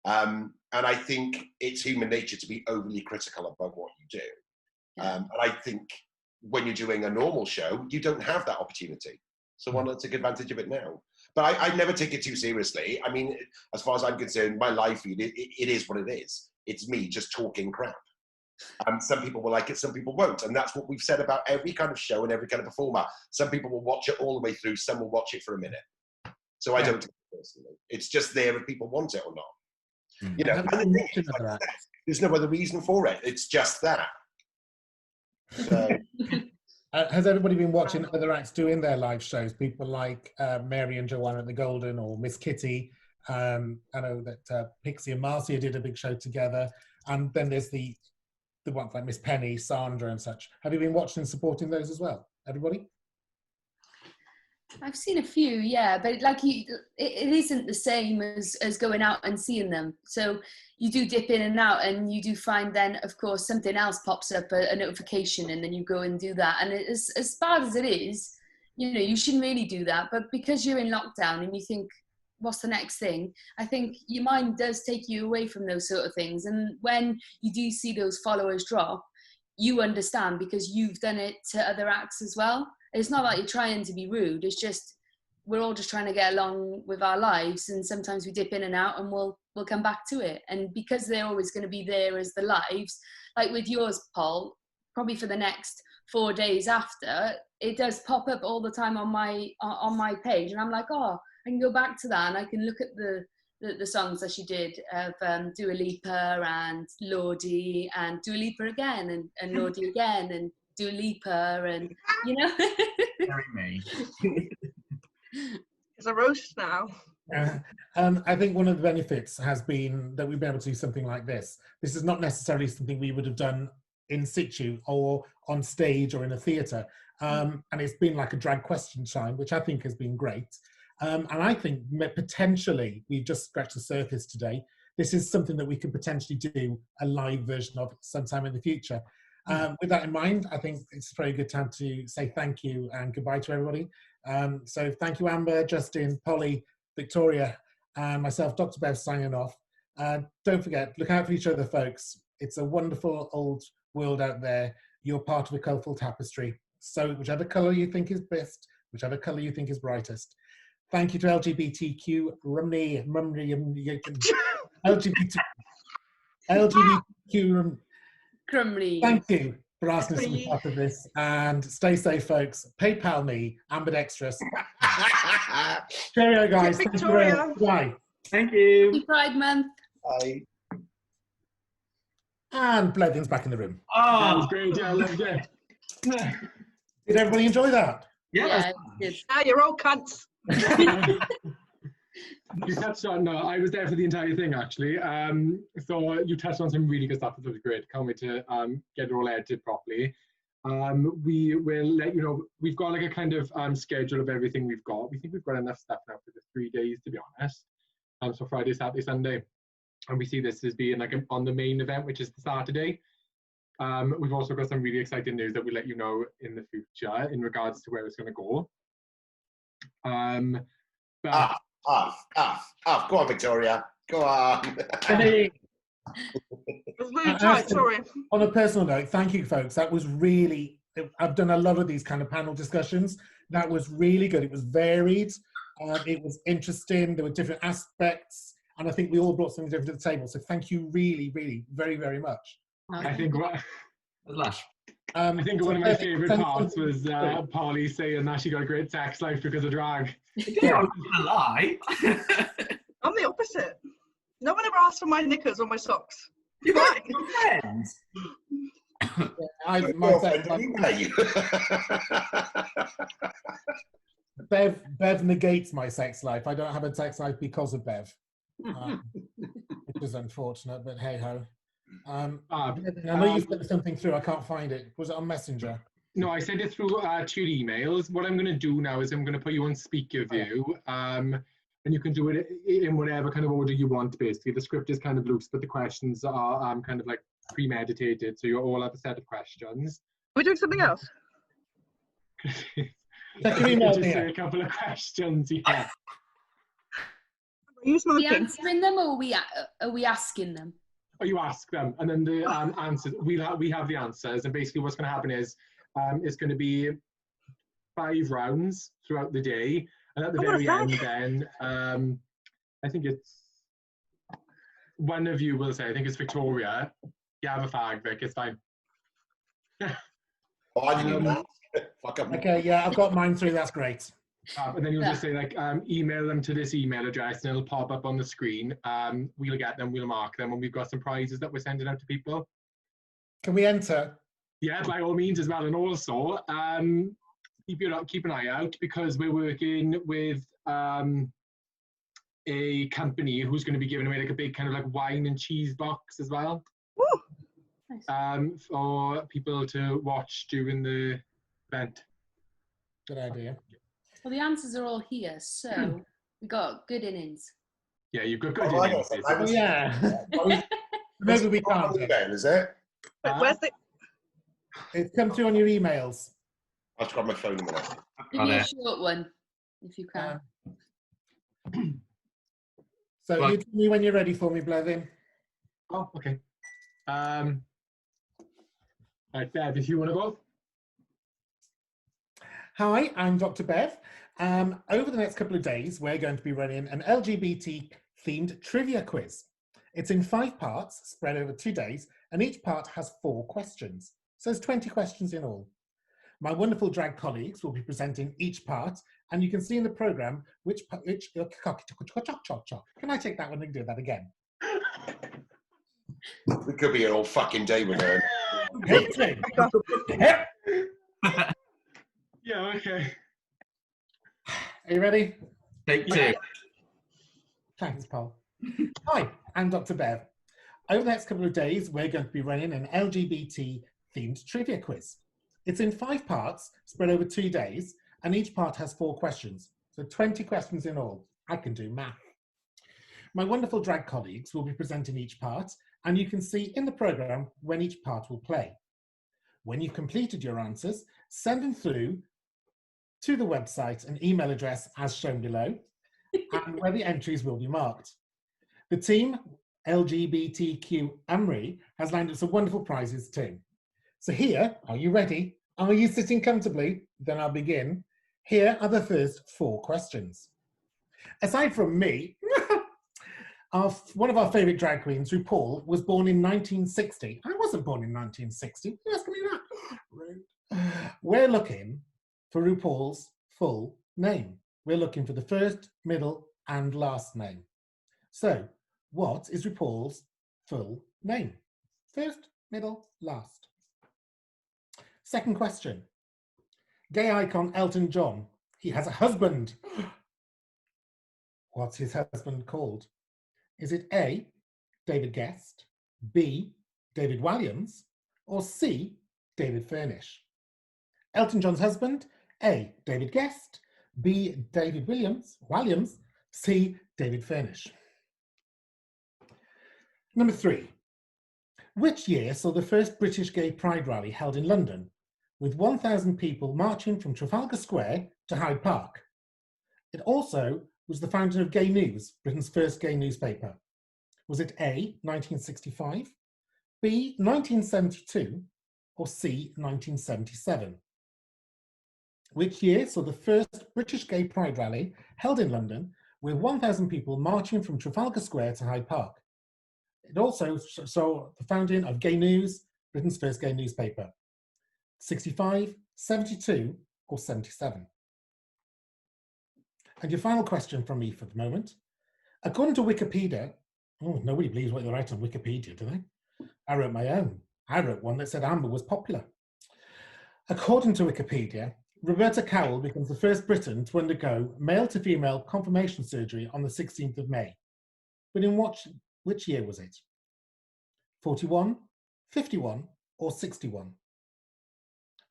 And I think it's human nature to be overly critical about what you do. And I think when you're doing a normal show, you don't have that opportunity. So why not take advantage of it now? But I never take it too seriously. I mean, as far as I'm concerned, my live feed, it is what it is. It's me just talking crap. Some people will like it, some people won't. And that's what we've said about every kind of show and every kind of performer. Some people will watch it all the way through, some will watch it for a minute. So I don't take it personally. It's just there if people want it or not. You know, and the thing is, like, there's no other reason for it. It's just that. So. Has everybody been watching other acts doing their live shows? People like Mary and Joanna at the Golden, or Miss Kitty. I know that Pixie and Marcia did a big show together. And then there's the ones like Miss Penny, Sandra and such. Have you been watching and supporting those as well? Everybody? I've seen a few, yeah, but like it isn't the same as going out and seeing them. So you do dip in and out, and you do find then, of course, something else pops up, a notification, and then you go and do that. And as bad as it is, you know, you shouldn't really do that. But because you're in lockdown and you think, what's the next thing? I think your mind does take you away from those sort of things. And when you do see those followers drop, you understand because you've done it to other acts as well. It's not like you're trying to be rude. It's just, we're all just trying to get along with our lives. And sometimes we dip in and out and we'll come back to it. And because they're always going to be there as the lives, like with yours, Paul, probably for the next 4 days after, it does pop up all the time on my page. And I'm like, oh, I can go back to that and I can look at the songs that she did of Dua Lipa and Lordi and Dua Lipa again and Lordi again and Dua Lipa and, you know. Very me. It's a roast now. I think one of the benefits has been that we've been able to do something like this. This is not necessarily something we would have done in situ or on stage or in a theatre. And it's been like a drag question time, which I think has been great. And I think potentially, we've just scratched the surface today. This is something that we can potentially do a live version of sometime in the future. With that in mind, I think it's a very good time to say thank you and goodbye to everybody. So thank you, Amber, Justin, Polly, Victoria, and myself, Dr. Bev, signing off. Don't forget, look out for each other, folks. It's a wonderful old world out there. You're part of a colourful tapestry. So whichever colour you think is best, whichever colour you think is brightest. Thank you to LGBTQymru, LGBTQymru. Thank you for asking us to be part of this. And stay safe, folks. PayPal me, Amber Dextrous. Cheerio, guys. Thank you very much. Bye. Thank you. Happy Pride Month. Bye. And Blething's back in the room. Oh, That was great. Yeah, I loved it. Did everybody enjoy that? yeah. Good. Ah, you're all cunts. You touched on, no, I was there for the entire thing actually. So you touched on some really good stuff. It was great. Can't wait to get it all edited properly. We will let you know, we've got like a kind of schedule of everything we've got. We think we've got enough stuff now for the 3 days, to be honest. So Friday, Saturday, Sunday. And we see this as being like on the main event, which is the Saturday. We've also got some really exciting news that we'll let you know in the future in regards to where it's going to go. But Go on, Victoria. Go on. It was really tight, sorry. On a personal note, thank you, folks. That was really, I've done a lot of these kind of panel discussions. That was really good. It was varied. It was interesting. There were different aspects. And I think we all brought something different to the table. So thank you really, really, very, very much. I think Lush. I think one of my favourite parts was Polly saying that she got a great sex life because of drag. Yeah, a lie. I'm the opposite. No one ever asked for my knickers or my socks. You got friends. Bev negates my sex life. I don't have a sex life because of Bev. Which is unfortunate, but hey ho. I know you sent something through. I can't find it. Was it on Messenger? No, I sent it through to your emails. What I'm going to do now is I'm going to put you on speaker view, and you can do it in whatever kind of order you want. Basically, the script is kind of loose, but the questions are kind of like premeditated, so you all have a set of questions. Are we doing something else? Check your email Just here. a couple of questions. Yeah. Are you Are we smoking? answering them or are we asking them? Or you ask them, and then the answers. We have the answers, and basically what's going to happen is it's going to be 5 rounds throughout the day, and at the very end, then I think it's one of you will say. I think it's Victoria. You have a fag, Vic. It's fine. Oh, I didn't even ask. Fuck up. Okay, yeah, I've got mine through. That's great. And then you'll just say like email them to this email address, and it'll pop up on the screen. We'll get them, we'll mark them, and we've got some prizes that we're sending out to people. Can we enter? Yeah, by all means as well. And also keep an eye out, because we're working with a company who's going to be giving away like a big kind of like wine and cheese box as well. Woo! For people to watch during the event. Good idea. Well, the answers are all here, so we got good innings. Yeah, you've got good Oh, innings. Oh, yeah. Maybe we can't. Then, is it? Where's the... It's come through on your emails. I'll grab my phone in a minute. Give me a short one, if you can. So Right. you tell me when you're ready for me, Blevin. Oh, okay. Right, Bev, if you want to go. Hi, I'm Dr. Bev. Over the next couple of days, we're going to be running an LGBT-themed trivia quiz. It's in 5 parts, spread over 2 days, and each part has 4 questions. So there's 20 questions in all. My wonderful drag colleagues will be presenting each part, and you can see in the programme which can I take that one and do that again? We could be here all fucking day with her. Yeah, okay. Are you ready? Take 2. Thanks, Paul. Hi, I'm Dr. Bev. Over the next couple of days, we're going to be running an LGBT-themed trivia quiz. It's in 5 parts, spread over 2 days, and each part has 4 questions. So 20 questions in all. I can do math. My wonderful drag colleagues will be presenting each part, and you can see in the programme when each part will play. When you've completed your answers, send them through to the website and email address as shown below, and where the entries will be marked. The team, LGBTQymru, has lined up some wonderful prizes too. So here, are you ready? Are you sitting comfortably? Then I'll begin. Here are the first 4 questions. Aside from me, one of our favourite drag queens, RuPaul, was born in 1960. I wasn't born in 1960. Who asked me that? We're looking for RuPaul's full name. We're looking for the first, middle, and last name. So, what is RuPaul's full name? First, middle, last. Second question. Gay icon Elton John. He has a husband. What's his husband called? Is it A, David Guest, B, David Walliams, or C, David Furnish? Elton John's husband, A, David Guest, B, David Walliams, C, David Furnish. Number 3. Which year saw the first British gay pride rally held in London, with 1,000 people marching from Trafalgar Square to Hyde Park? It also was the founding of Gay News, Britain's first gay newspaper. Was it A, 1965, B, 1972, or C, 1977? Which year saw the first British gay pride rally held in London with 1,000 people marching from Trafalgar Square to Hyde Park? It also saw the founding of Gay News, Britain's first gay newspaper. 65, 72, or 77? And your final question from me for the moment. According to Wikipedia, nobody believes what they write on Wikipedia, do they? I wrote my own. I wrote one that said Amber was popular. According to Wikipedia, Roberta Cowell becomes the first Briton to undergo male-to-female confirmation surgery on the 16th of May. But in which year was it? 41, 51, or 61?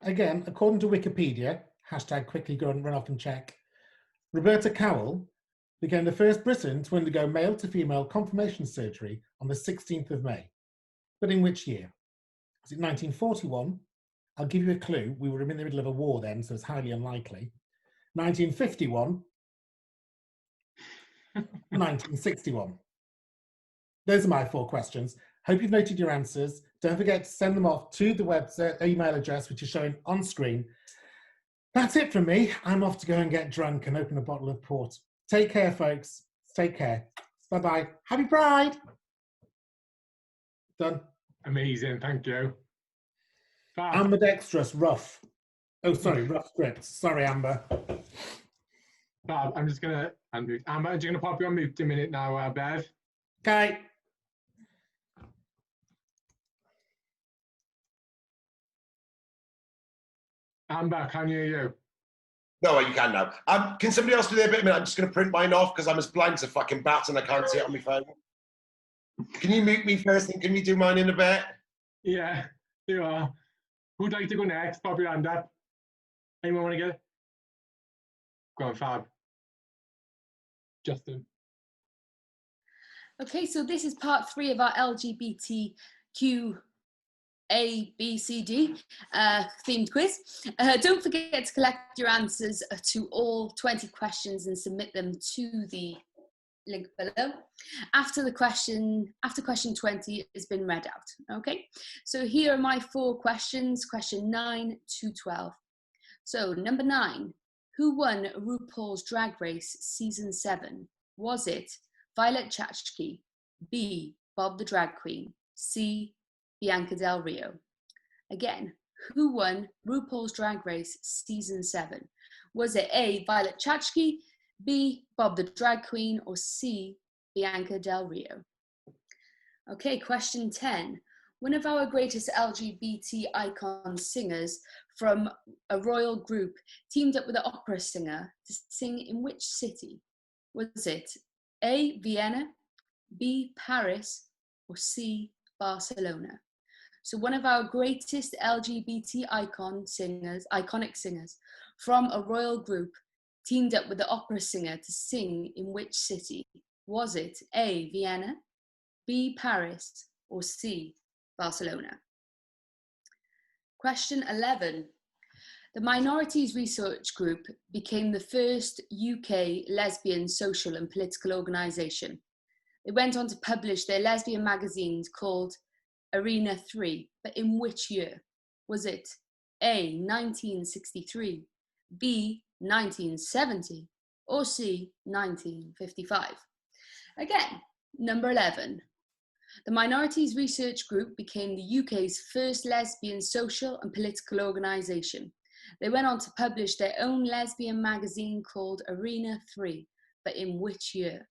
Again, according to Wikipedia, hashtag quickly go and run off and check, Roberta Cowell became the first Briton to undergo male-to-female confirmation surgery on the 16th of May. But in which year? Was it 1941? I'll give you a clue. We were in the middle of a war then, so it's highly unlikely. 1951. 1961. Those are my 4 questions. Hope you've noted your answers. Don't forget to send them off to the website email address, which is showing on screen. That's it from me. I'm off to go and get drunk and open a bottle of port. Take care, folks. Take care. Bye-bye. Happy Pride. Done. Amazing, thank you. Fab. Amber Dextrous, rough. Oh, sorry, rough scripts. Sorry, Amber. Fab, I'm just gonna unmute. Amber, I'm just gonna pop you on mute a minute now, Bev. Okay. Amber, can you hear you? No, you can now. Can somebody else do their bit a minute? I'm just going to print mine off because I'm as blind as a fucking bat and I can't see it on my phone. Can you mute me first and can you do mine in a bit? Yeah, you are. Who'd like to go next? Pop your hand up. Anyone want to go? Go on, Fab. Justin. Okay, so this is part 3 of our LGBTQA A, B, C, D themed quiz. Don't forget to collect your answers to all 20 questions and submit them to the link below after question 20 has been read out. Okay, so here are my 4 questions, question 9 to 12. So number 9, who won RuPaul's Drag Race season 7? Was it Violet Chachki, B, Bob the Drag Queen, C, Bianca Del Rio? Again, who won RuPaul's Drag Race season 7? Was it A, Violet Chachki, B, Bob the Drag Queen, or C, Bianca Del Rio? Okay, question 10. One of our greatest LGBT icon singers from a royal group teamed up with an opera singer to sing in which city? Was it A, Vienna, B, Paris, or C, Barcelona? So one of our greatest LGBT iconic singers from a royal group teamed up with the opera singer to sing in which city? Was it A, Vienna, B, Paris, or C, Barcelona? Question 11. The Minorities Research Group became the first UK lesbian social and political organisation. They went on to publish their lesbian magazines called Arena 3, but in which year? Was it A, 1963, B, 1970, or C, 1955? Again, number 11. The Minorities Research Group became the UK's first lesbian social and political organisation. They went on to publish their own lesbian magazine called Arena 3, but in which year?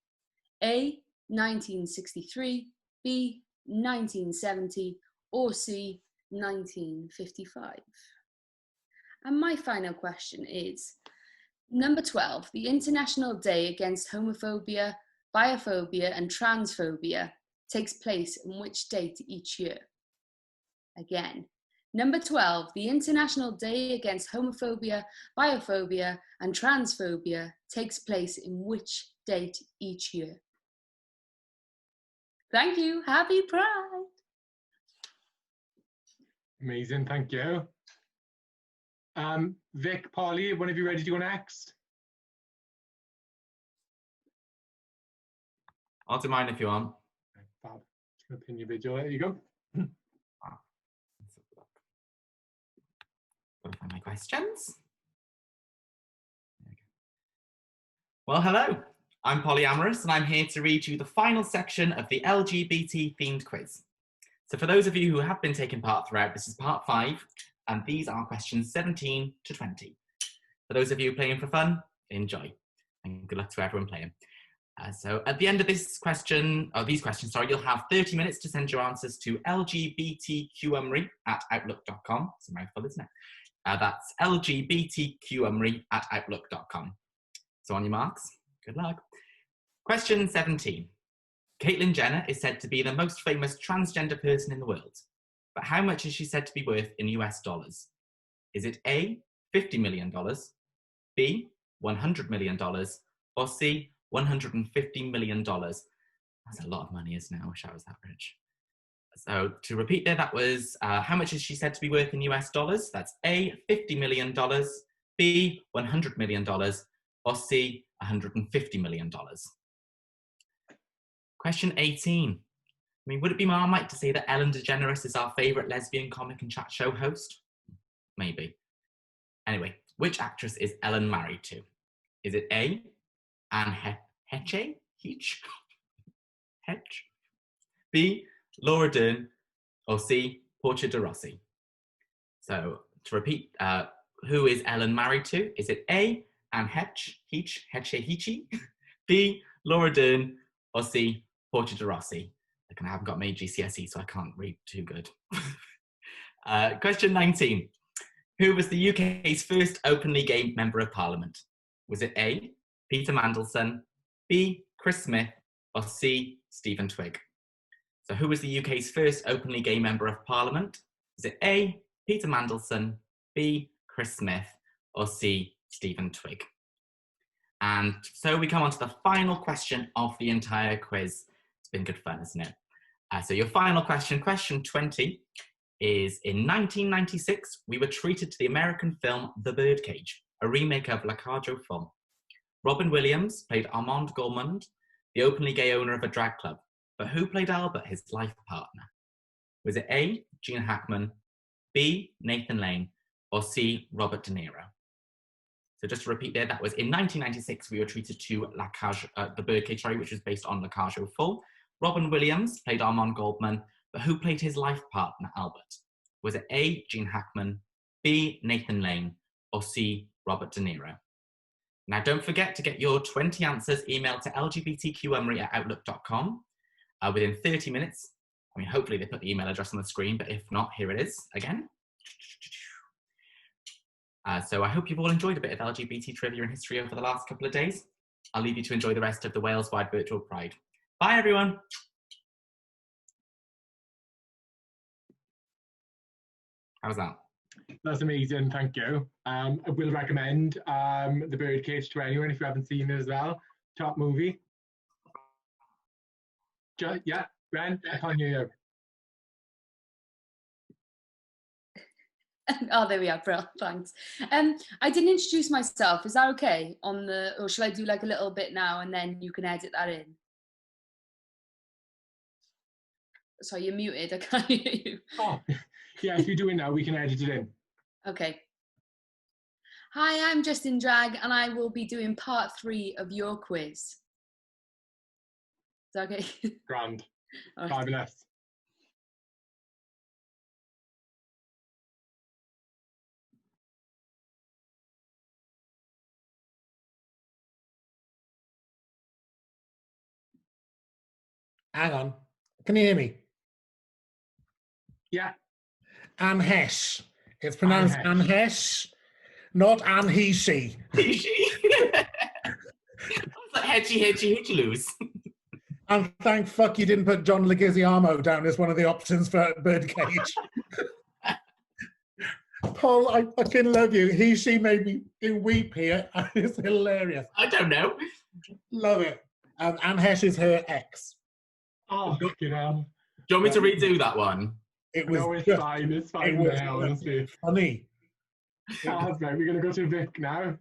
A, 1963, B, 1970, or C, 1955? And my final question is, number 12, the International Day Against Homophobia, Biophobia and Transphobia takes place in which date each year? Again, number 12, the International Day Against Homophobia, Biophobia and Transphobia takes place in which date each year? Thank you. Happy Pride. Amazing, thank you. Vic, Polly, one of you ready to go next? I'll do mine if you want. Fab. Just gonna pin your video. There you go. Gotta find my questions. Well, hello. I'm Polly Amorous, and I'm here to read you the final section of the LGBT themed quiz. So for those of you who have been taking part throughout, this is part 5, and these are questions 17 to 20. For those of you playing for fun, enjoy, and good luck to everyone playing. So at the end of these questions, you'll have 30 minutes to send your answers to LGBTQymru at outlook.com. It's a mouthful, isn't it? That's LGBTQymru at outlook.com. So on your marks, good luck. Question 17. Caitlyn Jenner is said to be the most famous transgender person in the world, but how much is she said to be worth in US dollars? Is it A, $50 million, B, $100 million, or C, $150 million? That's a lot of money, isn't it? I wish I was that rich. So to repeat there, that was how much is she said to be worth in US dollars? That's A, $50 million, B, $100 million, or C, $150 million. Question 18. I mean, would it be Marmite to say that Ellen DeGeneres is our favourite lesbian comic and chat show host? Maybe. Anyway, which actress is Ellen married to? Is it A, Anne Heche? B, Laura Dern, or C, Portia de Rossi? So to repeat, who is Ellen married to? Is it A, Anne Heche, B, Laura Dern, or C, Portia de Rossi? I haven't got my GCSE, so I can't read too good. Question 19. Who was the UK's first openly gay member of Parliament? Was it A, Peter Mandelson, B, Chris Smith, or C, Stephen Twigg? So who was the UK's first openly gay member of Parliament? Is it A, Peter Mandelson, B, Chris Smith, or C, Stephen Twigg? And so we come on to the final question of the entire quiz. It's been good fun, isn't it? So your final question, question 20. is in 1996, we were treated to the American film The Birdcage, a remake of La Cage aux Folles. Robin Williams played Armand Gourmand, the openly gay owner of a drag club. But who played Albert, his life partner? Was it A, Gene Hackman, B, Nathan Lane, or C, Robert De Niro? So just to repeat there, that was in 1996, we were treated to The Birdcage, which was based on La Cage aux Folles. Robin Williams played Armand Goldman, but who played his life partner, Albert? Was it A, Gene Hackman, B, Nathan Lane, or C, Robert De Niro? Now, don't forget to get your 20 answers emailed to lgbtqymru@outlook.com within 30 minutes. I mean, hopefully they put the email address on the screen, but if not, here it is again. So I hope you've all enjoyed a bit of LGBT trivia and history over the last couple of days. I'll leave you to enjoy the rest of the Wales-wide virtual Pride. Bye, everyone. How's that? That's amazing, thank you. I will recommend The Birdcage to anyone if you haven't seen it as well. Top movie. Yeah, Ren, I can't hear you. Oh, there we are, bro. Thanks. I didn't introduce myself. Is that okay? Or shall I do like a little bit now and then you can edit that in? Sorry, you're muted. I can't hear you. Oh, yeah. If you do it now, we can edit it in. Okay. Hi, I'm Justin Drag, and I will be doing part 3 of your quiz. Is that okay? Grand. Right. Fabulous. Hang on. Can you hear me? Yeah. Anhesh. It's pronounced Anhesh, not Anheshi. He, she. I was like, hedgy loose. And thank fuck you didn't put John Leguizamo down as one of the options for Birdcage. Paul, I fucking love you. He, she made me weep here. It's hilarious. I don't know. Love it. Anhesh is her ex. Oh, fucking hell. Do you want me to redo that one? It was no, it's just, fine. It's fine now, honestly. Funny. Oh, right, we're going to go to Vic now.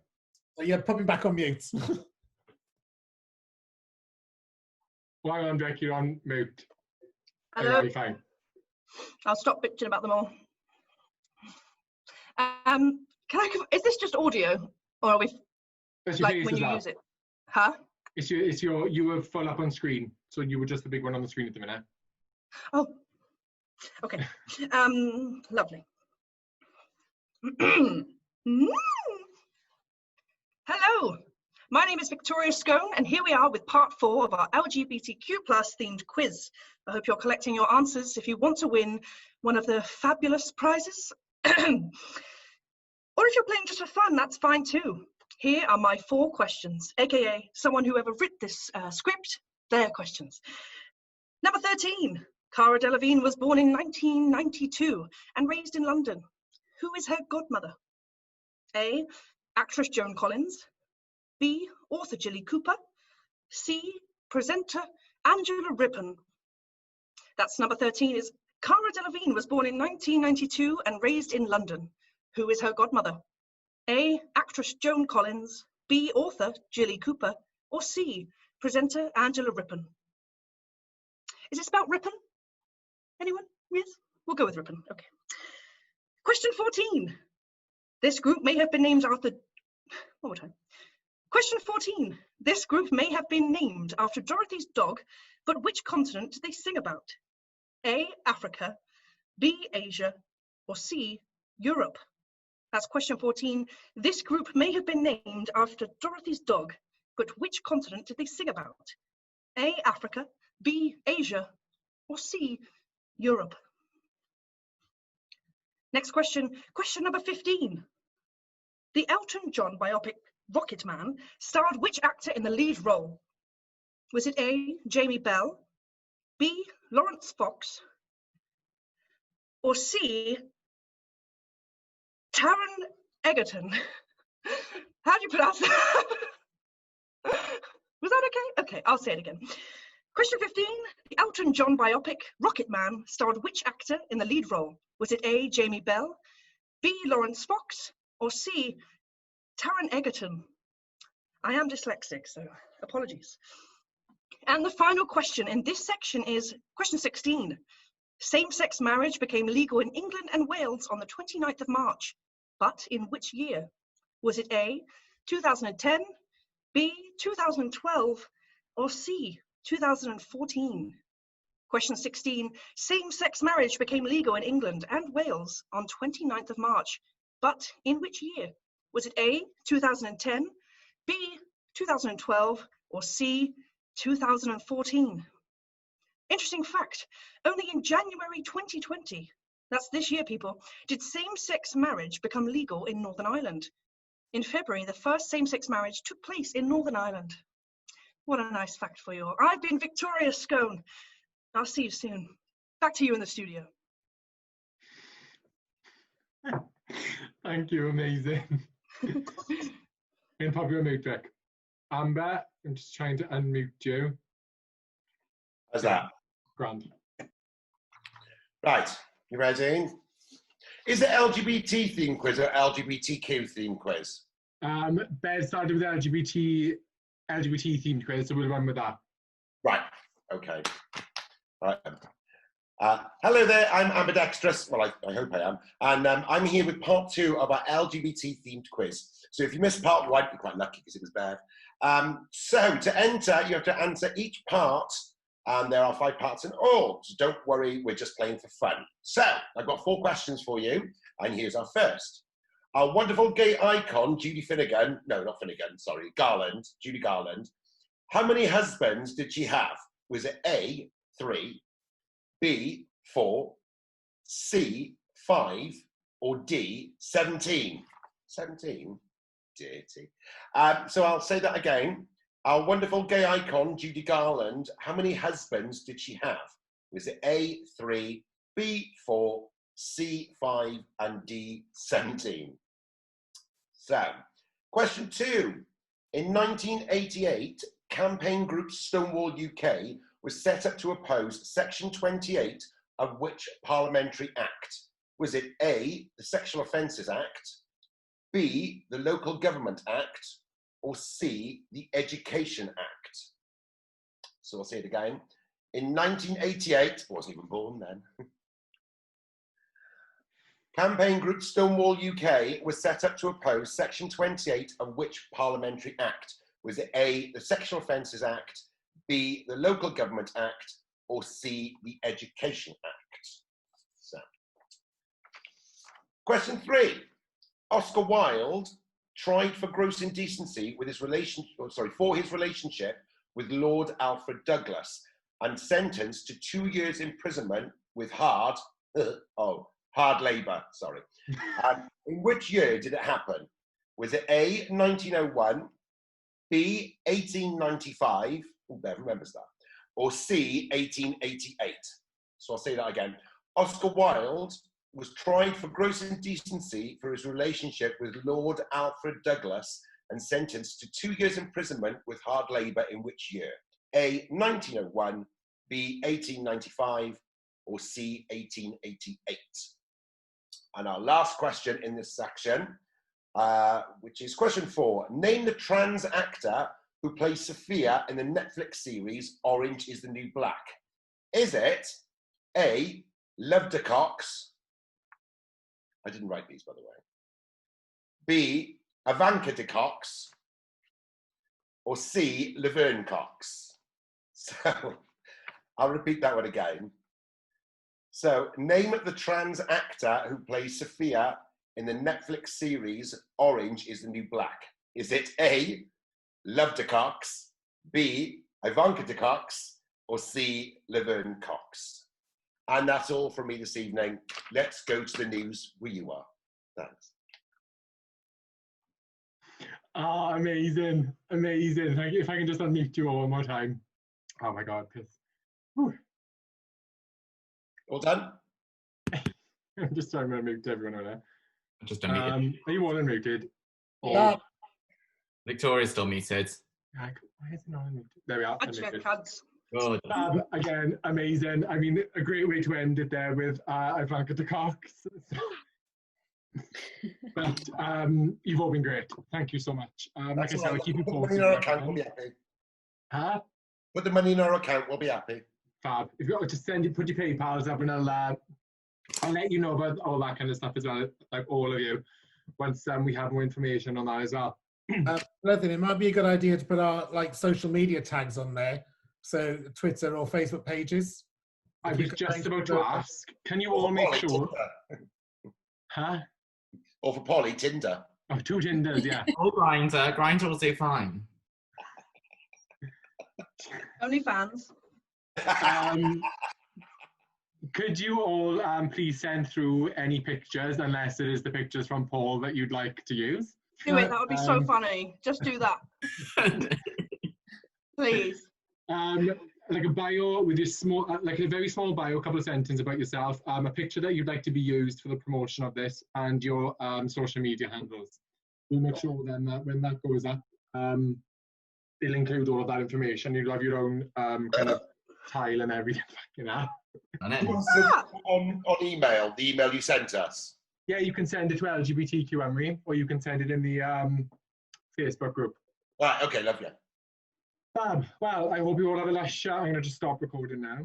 Yeah, put me back on mute. Well, hang on, Vic, you're on mute. Hello. You're fine. I'll stop bitching about them all. Is this just audio, or are we That's your like face when as you well. use it? Huh? You were full up on screen, so you were just the big one on the screen at the minute. Oh, okay. Lovely. Hello, my name is Victoria Scone, and here we are with part 4 of our LGBTQ+ themed quiz. I hope you're collecting your answers if you want to win one of the fabulous prizes. Or if you're playing just for fun, that's fine too. Here are my 4 questions, aka someone who ever writ this script, their questions. Number 13, Cara Delevingne was born in 1992 and raised in London. Who is her godmother? A, actress Joan Collins. B, author Jilly Cooper. C, presenter Angela Rippon. That's number 13 is Cara Delevingne was born in 1992 and raised in London. Who is her godmother? A, actress Joan Collins. B, author Jilly Cooper. Or C, presenter Angela Rippon. Is it spelled Rippon? Anyone? Yes? We'll go with Rippon. Okay. Question 14. This group may have been named after... One more time. Question 14. This group may have been named after Dorothy's dog, but which continent do they sing about? A, Africa. B, Asia. Or C, Europe. That's question 14. This group may have been named after Dorothy's dog, but which continent did they sing about? A, Africa. B, Asia. Or C, Europe. Next question, question number 15. The Elton John biopic Rocket Man starred which actor in the lead role? Was it A, Jamie Bell, B, Lawrence Fox, or C, Taron Egerton? How do you pronounce that? Was that okay? Okay, I'll say it again. Question 15. The Elton John biopic Rocket Man starred which actor in the lead role? Was it A, Jamie Bell, B, Lawrence Fox, or C, Taron Egerton? I am dyslexic, so apologies. And the final question in this section is question 16. Same-sex marriage became legal in England and Wales on the 29th of March, but in which year? Was it A, 2010, B, 2012, or C, 2014? Question 16. Same-sex marriage became legal in England and Wales on 29th of March, but in which year? Was it A, 2010, B, 2012, or C, 2014? Interesting fact, only in January 2020, that's this year people, did same-sex marriage become legal in Northern Ireland. In February, the first same-sex marriage took place in Northern Ireland. What a nice fact for you all. I've been Victoria Scone. I'll see you soon. Back to you in the studio. Thank you, amazing. In popular mute deck. Amber, I'm just trying to unmute you. How's that? Grand. Right, you ready? Is it LGBT theme quiz or LGBTQ theme quiz? Bev started with LGBT themed quiz, so we'll run with that. Right, okay. Right. Hello there, I'm Amber Dextrous. Well, I hope I am. And I'm here with part 2 of our LGBT themed quiz. So if you missed part 1, you're quite lucky because it was bad. So to enter, you have to answer each part. And there are 5 parts in all. So don't worry, we're just playing for fun. So I've got 4 questions for you. And here's our first. Our wonderful gay icon, Judy Garland, Judy Garland. How many husbands did she have? Was it A, 3, B, 4, C, 5, or D, 17? 17? Dirty. So I'll say that again. Our wonderful gay icon, Judy Garland, how many husbands did she have? Was it A, 3, B, 4, C, 5, and D, 17? So, question 2. In 1988, campaign group Stonewall UK was set up to oppose Section 28 of which parliamentary act? Was it A, the Sexual Offences Act, B, the Local Government Act, or C, the Education Act? So I'll say it again. In 1988, I wasn't even born then, campaign group Stonewall UK was set up to oppose Section 28 of which parliamentary act? Was it A, the Sexual Offences Act, B, the Local Government Act, or C, the Education Act? So, question 3. Oscar Wilde tried for gross indecency with his for his relationship with Lord Alfred Douglas and sentenced to 2 years imprisonment with hard labour, in which year did it happen? Was it A, 1901, B, 1895, Bev remembers that, or C, 1888? So I'll say that again. Oscar Wilde was tried for gross indecency for his relationship with Lord Alfred Douglas and sentenced to 2 years imprisonment with hard labour in which year? A, 1901, B, 1895, or C, 1888? And our last question in this section, which is question 4. Name the trans actor who plays Sophia in the Netflix series Orange is the New Black. Is it A, Love de Cox? I didn't write these, by the way. B, Ivanka de Cox, or C, Laverne Cox? So I'll repeat that one again. So name the trans actor who plays Sophia in the Netflix series Orange is the New Black. Is it A, Love de Cox, B, Ivanka de Cox, or C, Laverne Cox? And that's all from me this evening. Let's go to the news where you are. Thanks. Oh, amazing, amazing. If I can just unmute you all one more time. Oh my God, All done? I'm just trying to unmute everyone over there. Just unmuted. Are you all unmuted? Victoria's still muted. Why is it not unmuted? There we are. I check Unmuted. cards. Good. Again, amazing. I mean, a great way to end it there with I drank at the cocks. But you've all been great. Thank you so much. Like I said, I'll keep you Put the money posted. in our account, we'll be happy. Huh? Put the money in our account, we'll be happy. Fab. If you got to send it, put your PayPals up, and I'll let you know about all that kind of stuff as well, like all of you, once we have more information on that as well. Another thing, it might be a good idea to put our like social media tags on there, so Twitter or Facebook pages. I was just about to ask, can you all make sure? Huh? Or for Polly, Tinder. Oh, 2 Tinders, yeah. Oh, Grindr. Grindr will do fine. Only fans. Could you all please send through any pictures, unless it is the pictures from Paul that you'd like to use? Do it, that would be so funny. Just do that. Please. Like a bio with your small, like a very small bio, a couple of sentences about yourself, a picture that you'd like to be used for the promotion of this, and your social media handles. We'll make sure then that when that goes up, it'll include all of that information. You'll have your own kind of tile and everything, you know. On email, the email you sent us. Yeah, you can send it to LGBTQymru, or you can send it in the Facebook group. Right, okay, lovely. Fab. Well, I hope you all have a lush. I'm going to just stop recording now.